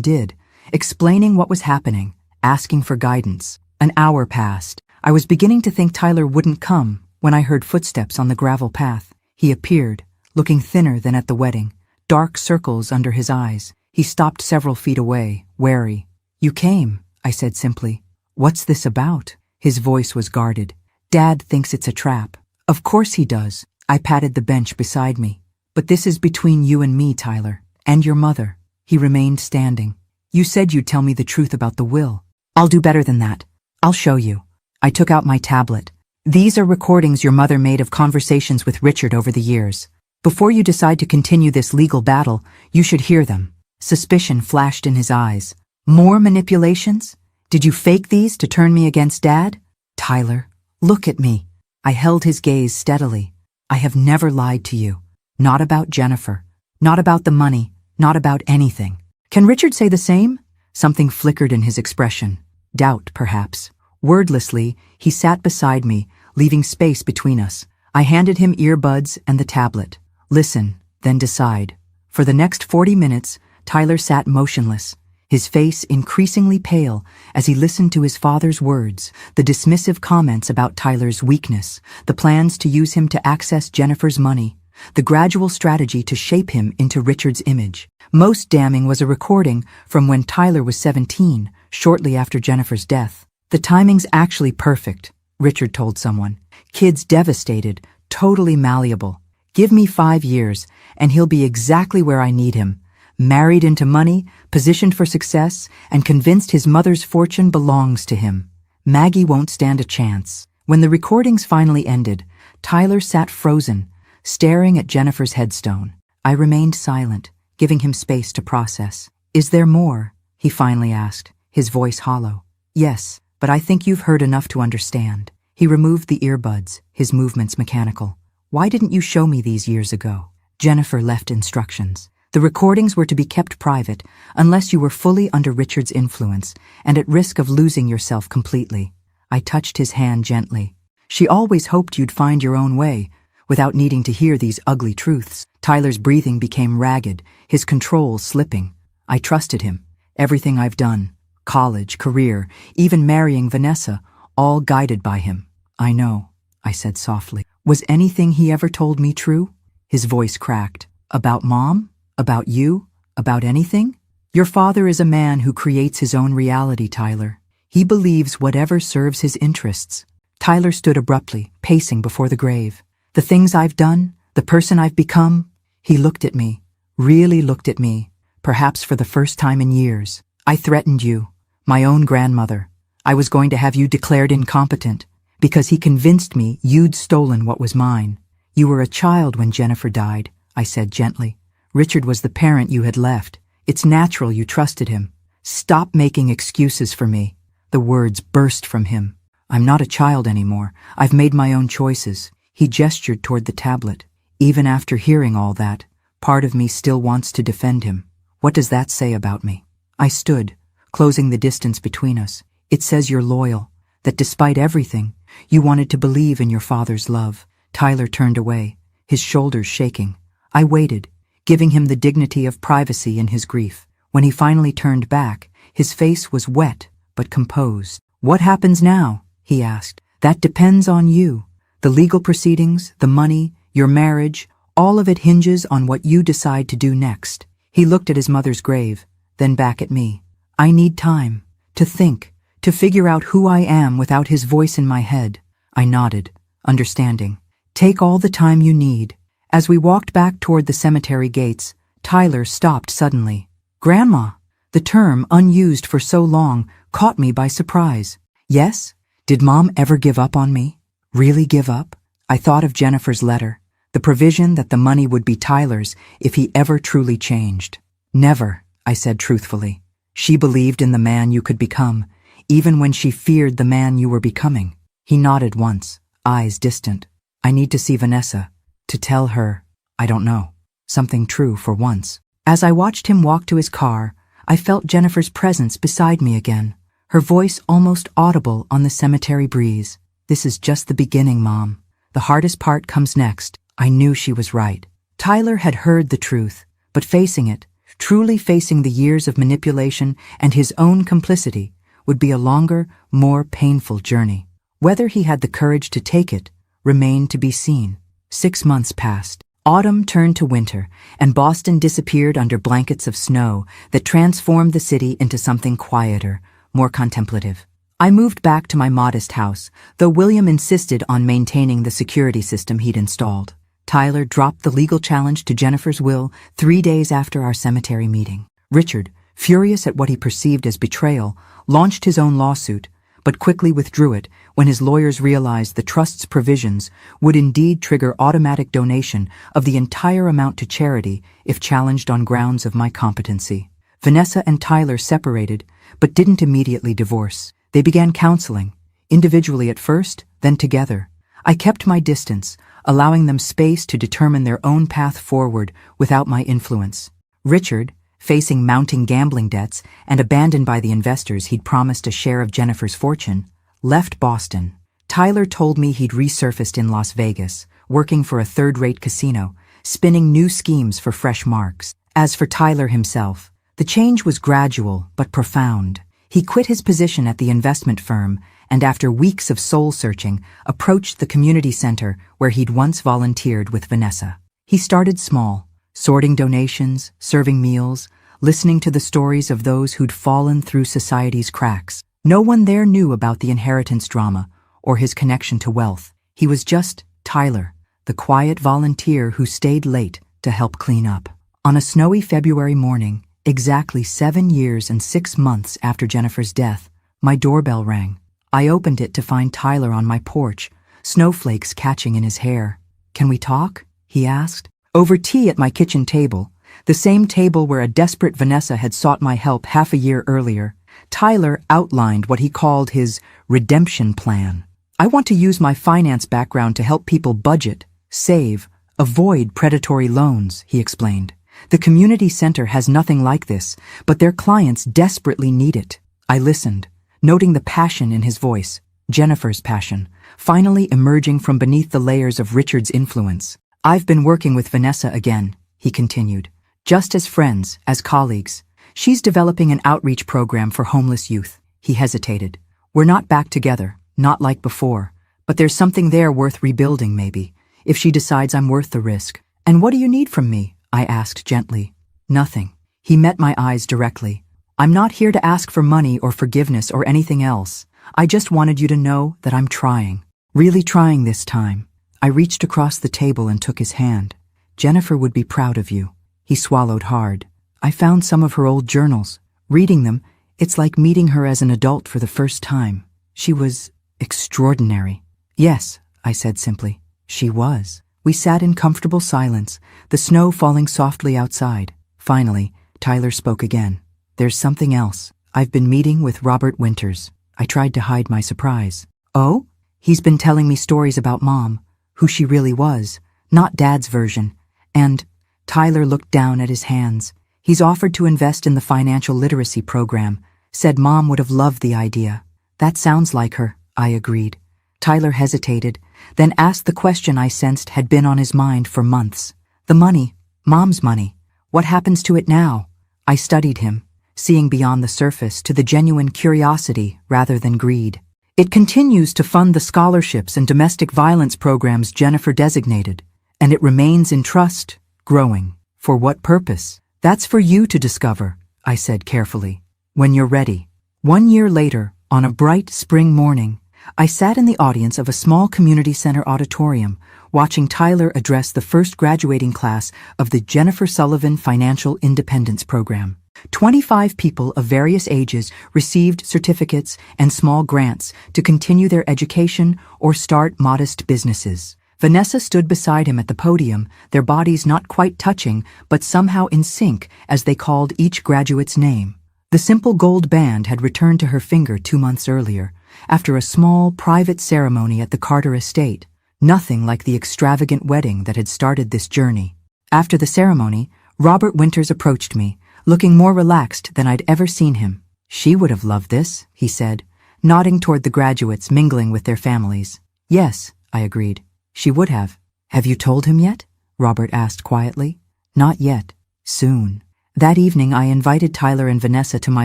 did, explaining what was happening, asking for guidance. An hour passed. I was beginning to think Tyler wouldn't come when I heard footsteps on the gravel path. He appeared, looking thinner than at the wedding, dark circles under his eyes. He stopped several feet away, wary. You came, I said simply. What's this about? His voice was guarded. Dad thinks it's a trap. Of course he does. I patted the bench beside me. But this is between you and me, Tyler. And your mother. He remained standing. You said you'd tell me the truth about the will. I'll do better than that. I'll show you. I took out my tablet. These are recordings your mother made of conversations with Richard over the years. Before you decide to continue this legal battle, you should hear them. Suspicion flashed in his eyes. More manipulations? Did you fake these to turn me against Dad? Tyler, look at me. I held his gaze steadily. I have never lied to you. Not about Jennifer. Not about the money. Not about anything. Can Richard say the same? Something flickered in his expression. Doubt, perhaps. Wordlessly, he sat beside me, leaving space between us. I handed him earbuds and the tablet. Listen, then decide. For the next 40 minutes, Tyler sat motionless, his face increasingly pale as he listened to his father's words, the dismissive comments about Tyler's weakness, the plans to use him to access Jennifer's money, the gradual strategy to shape him into Richard's image. Most damning was a recording from when Tyler was 17, shortly after Jennifer's death. The timing's actually perfect, Richard told someone. Kid's devastated, totally malleable. Give me 5 years, and he'll be exactly where I need him. Married into money, positioned for success, and convinced his mother's fortune belongs to him. Maggie won't stand a chance. When the recordings finally ended, Tyler sat frozen, staring at Jennifer's headstone. I remained silent, giving him space to process. "Is there more?" he finally asked, his voice hollow. "Yes, but I think you've heard enough to understand." He removed the earbuds, his movements mechanical. "Why didn't you show me these years ago?" Jennifer left instructions. The recordings were to be kept private unless you were fully under Richard's influence and at risk of losing yourself completely. I touched his hand gently. "She always hoped you'd find your own way, without needing to hear these ugly truths." Tyler's breathing became ragged, his control slipping. I trusted him. Everything I've done, college, career, even marrying Vanessa, all guided by him. "I know," I said softly. "Was anything he ever told me true?" His voice cracked. "About Mom? About you? About anything?" "Your father is a man who creates his own reality, Tyler. He believes whatever serves his interests." Tyler stood abruptly, pacing before the grave. "The things I've done, the person I've become." He looked at me, really looked at me, perhaps for the first time in years. "I threatened you, my own grandmother. I was going to have you declared incompetent, because he convinced me you'd stolen what was mine. You were a child when Jennifer died," I said gently. "Richard was the parent you had left. It's natural you trusted him. Stop making excuses for me." The words burst from him. "I'm not a child anymore. I've made my own choices." He gestured toward the tablet. "Even after hearing all that, part of me still wants to defend him. What does that say about me?" I stood, closing the distance between us. "It says you're loyal, that despite everything, you wanted to believe in your father's love." Tyler turned away, his shoulders shaking. I waited, giving him the dignity of privacy in his grief. When he finally turned back, his face was wet but composed. "What happens now?" he asked. "That depends on you. The legal proceedings, the money, your marriage, all of it hinges on what you decide to do next." He looked at his mother's grave, then back at me. "I need time, to think, to figure out who I am without his voice in my head." I nodded, understanding. "Take all the time you need." As we walked back toward the cemetery gates, Tyler stopped suddenly. "Grandma!" The term, unused for so long, caught me by surprise. "Yes? Did Mom ever give up on me? Really give up?" I thought of Jennifer's letter, the provision that the money would be Tyler's if he ever truly changed. "Never," I said truthfully. "She believed in the man you could become, even when she feared the man you were becoming." He nodded once, eyes distant. "I need to see Vanessa, to tell her, I don't know, something true for once." As I watched him walk to his car, I felt Jennifer's presence beside me again, her voice almost audible on the cemetery breeze. "This is just the beginning, Mom. The hardest part comes next." I knew she was right. Tyler had heard the truth, but facing it, truly facing the years of manipulation and his own complicity, would be a longer, more painful journey. Whether he had the courage to take it remained to be seen. 6 months passed. Autumn turned to winter, and Boston disappeared under blankets of snow that transformed the city into something quieter, more contemplative. I moved back to my modest house, though William insisted on maintaining the security system he'd installed. Tyler dropped the legal challenge to Jennifer's will 3 days after our cemetery meeting. Richard, furious at what he perceived as betrayal, launched his own lawsuit, but quickly withdrew it when his lawyers realized the trust's provisions would indeed trigger automatic donation of the entire amount to charity if challenged on grounds of my competency. Vanessa and Tyler separated, but didn't immediately divorce. They began counseling, individually at first, then together. I kept my distance, allowing them space to determine their own path forward without my influence. Richard, facing mounting gambling debts and abandoned by the investors he'd promised a share of Jennifer's fortune, left Boston. Tyler told me he'd resurfaced in Las Vegas, working for a third-rate casino, spinning new schemes for fresh marks. As for Tyler himself, the change was gradual but profound. He quit his position at the investment firm and, after weeks of soul-searching, approached the community center where he'd once volunteered with Vanessa. He started small, sorting donations, serving meals, listening to the stories of those who'd fallen through society's cracks. No one there knew about the inheritance drama or his connection to wealth. He was just Tyler, the quiet volunteer who stayed late to help clean up. On a snowy February morning, exactly 7 years and 6 months after Jennifer's death, my doorbell rang. I opened it to find Tyler on my porch, snowflakes catching in his hair. "Can we talk?" he asked. Over tea at my kitchen table, the same table where a desperate Vanessa had sought my help half a year earlier, Tyler outlined what he called his redemption plan. "I want to use my finance background to help people budget, save, avoid predatory loans," he explained. "The community center has nothing like this, but their clients desperately need it." I listened, noting the passion in his voice, Jennifer's passion, finally emerging from beneath the layers of Richard's influence. "I've been working with Vanessa again," he continued, "just as friends, as colleagues. She's developing an outreach program for homeless youth." He hesitated. "We're not back together, not like before, but there's something there worth rebuilding maybe, if she decides I'm worth the risk." "And what do you need from me?" I asked gently. "Nothing." He met my eyes directly. "I'm not here to ask for money or forgiveness or anything else. I just wanted you to know that I'm trying. Really trying this time." I reached across the table and took his hand. "Jennifer would be proud of you." He swallowed hard. "I found some of her old journals. Reading them, it's like meeting her as an adult for the first time. She was extraordinary." "Yes," I said simply. "She was." We sat in comfortable silence, the snow falling softly outside. Finally, Tyler spoke again. "There's something else. I've been meeting with Robert Winters." I tried to hide my surprise. "Oh?" "He's been telling me stories about Mom, who she really was, not Dad's version. And," Tyler looked down at his hands, "he's offered to invest in the financial literacy program, said Mom would have loved the idea." "That sounds like her," I agreed. Tyler hesitated, then asked the question I sensed had been on his mind for months. "The money, Mom's money, what happens to it now?" I studied him, seeing beyond the surface to the genuine curiosity rather than greed. "It continues to fund the scholarships and domestic violence programs Jennifer designated, and it remains in trust, growing. For what purpose? That's for you to discover," I said carefully, "when you're ready." 1 year later, on a bright spring morning, I sat in the audience of a small community center auditorium, watching Tyler address the first graduating class of the Jennifer Sullivan Financial Independence Program. 25 people of various ages received certificates and small grants to continue their education or start modest businesses. Vanessa stood beside him at the podium, their bodies not quite touching, but somehow in sync as they called each graduate's name. The simple gold band had returned to her finger 2 months earlier, after a small, private ceremony at the Carter estate, nothing like the extravagant wedding that had started this journey. After the ceremony, Robert Winters approached me, looking more relaxed than I'd ever seen him. "She would have loved this," he said, nodding toward the graduates mingling with their families. "Yes," I agreed. "She would have." "Have you told him yet?" Robert asked quietly. "Not yet. Soon." That evening I invited Tyler and Vanessa to my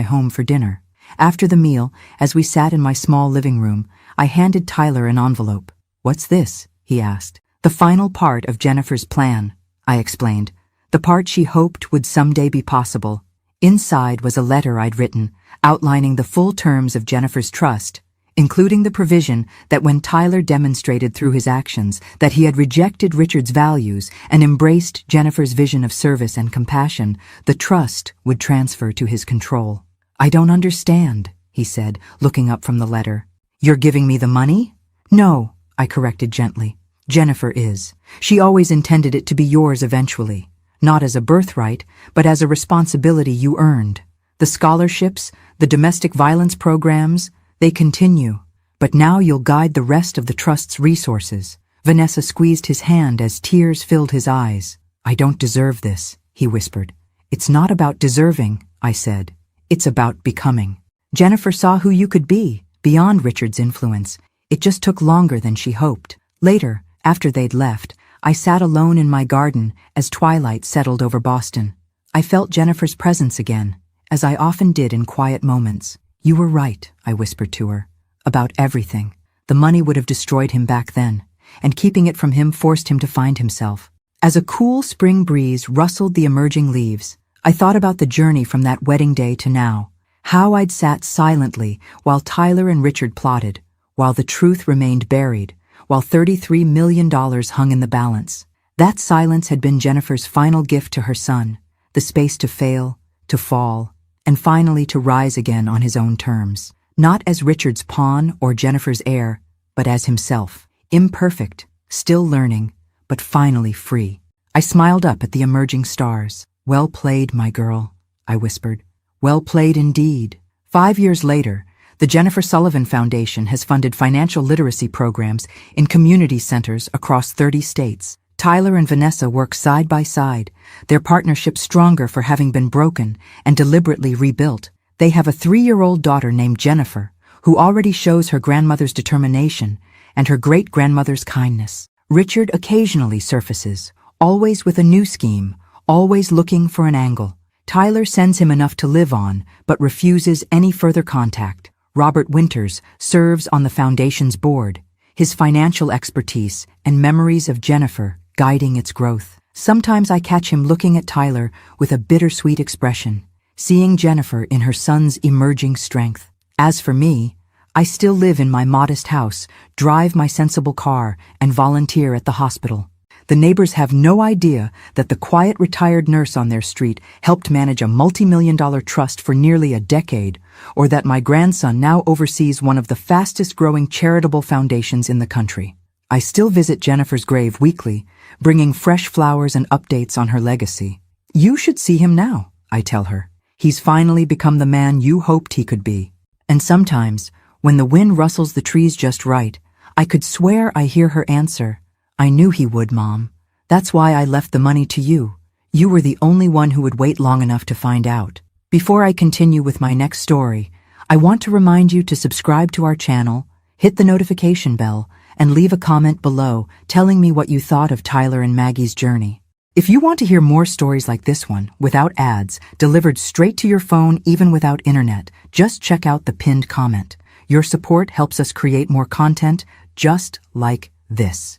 home for dinner. After the meal, as we sat in my small living room, I handed Tyler an envelope. "What's this?" he asked. "The final part of Jennifer's plan," I explained. "The part she hoped would someday be possible." Inside was a letter I'd written, outlining the full terms of Jennifer's trust, including the provision that when Tyler demonstrated through his actions that he had rejected Richard's values and embraced Jennifer's vision of service and compassion, the trust would transfer to his control. "I don't understand," he said, looking up from the letter. "You're giving me the money?" "No," I corrected gently. "Jennifer is. She always intended it to be yours eventually. Not as a birthright, but as a responsibility you earned. The scholarships, the domestic violence programs, they continue. But now you'll guide the rest of the trust's resources." Vanessa squeezed his hand as tears filled his eyes. "I don't deserve this," he whispered. "It's not about deserving," I said. "It's about becoming." Jennifer saw who you could be, beyond Richard's influence. It just took longer than she hoped. Later, after they'd left, I sat alone in my garden as twilight settled over Boston. I felt Jennifer's presence again, as I often did in quiet moments. "You were right," I whispered to her, "about everything. The money would have destroyed him back then, and keeping it from him forced him to find himself." As a cool spring breeze rustled the emerging leaves, I thought about the journey from that wedding day to now, how I'd sat silently while Tyler and Richard plotted, while the truth remained buried, while $33 million hung in the balance. That silence had been Jennifer's final gift to her son, the space to fail, to fall, and finally to rise again on his own terms. Not as Richard's pawn or Jennifer's heir, but as himself. Imperfect, still learning, but finally free. I smiled up at the emerging stars. "Well played, my girl," I whispered. "Well played indeed." 5 years later, the Jennifer Sullivan Foundation has funded financial literacy programs in community centers across 30 states. Tyler and Vanessa work side by side, their partnership stronger for having been broken and deliberately rebuilt. They have a 3-year-old daughter named Jennifer, who already shows her grandmother's determination and her great-grandmother's kindness. Richard occasionally surfaces, always with a new scheme, always looking for an angle. Tyler sends him enough to live on, but refuses any further contact. Robert Winters serves on the foundation's board, his financial expertise and memories of Jennifer guiding its growth. Sometimes I catch him looking at Tyler with a bittersweet expression, seeing Jennifer in her son's emerging strength. As for me, I still live in my modest house, drive my sensible car, and volunteer at the hospital. The neighbors have no idea that the quiet retired nurse on their street helped manage a multi-million-dollar trust for nearly a decade, or that my grandson now oversees one of the fastest-growing charitable foundations in the country. I still visit Jennifer's grave weekly, bringing fresh flowers and updates on her legacy. "You should see him now," I tell her. "He's finally become the man you hoped he could be." And sometimes, when the wind rustles the trees just right, I could swear I hear her answer, "I knew he would, Mom. That's why I left the money to you. You were the only one who would wait long enough to find out." Before I continue with my next story, I want to remind you to subscribe to our channel, hit the notification bell, and leave a comment below telling me what you thought of Tyler and Maggie's journey. If you want to hear more stories like this one, without ads, delivered straight to your phone even without internet, just check out the pinned comment. Your support helps us create more content just like this.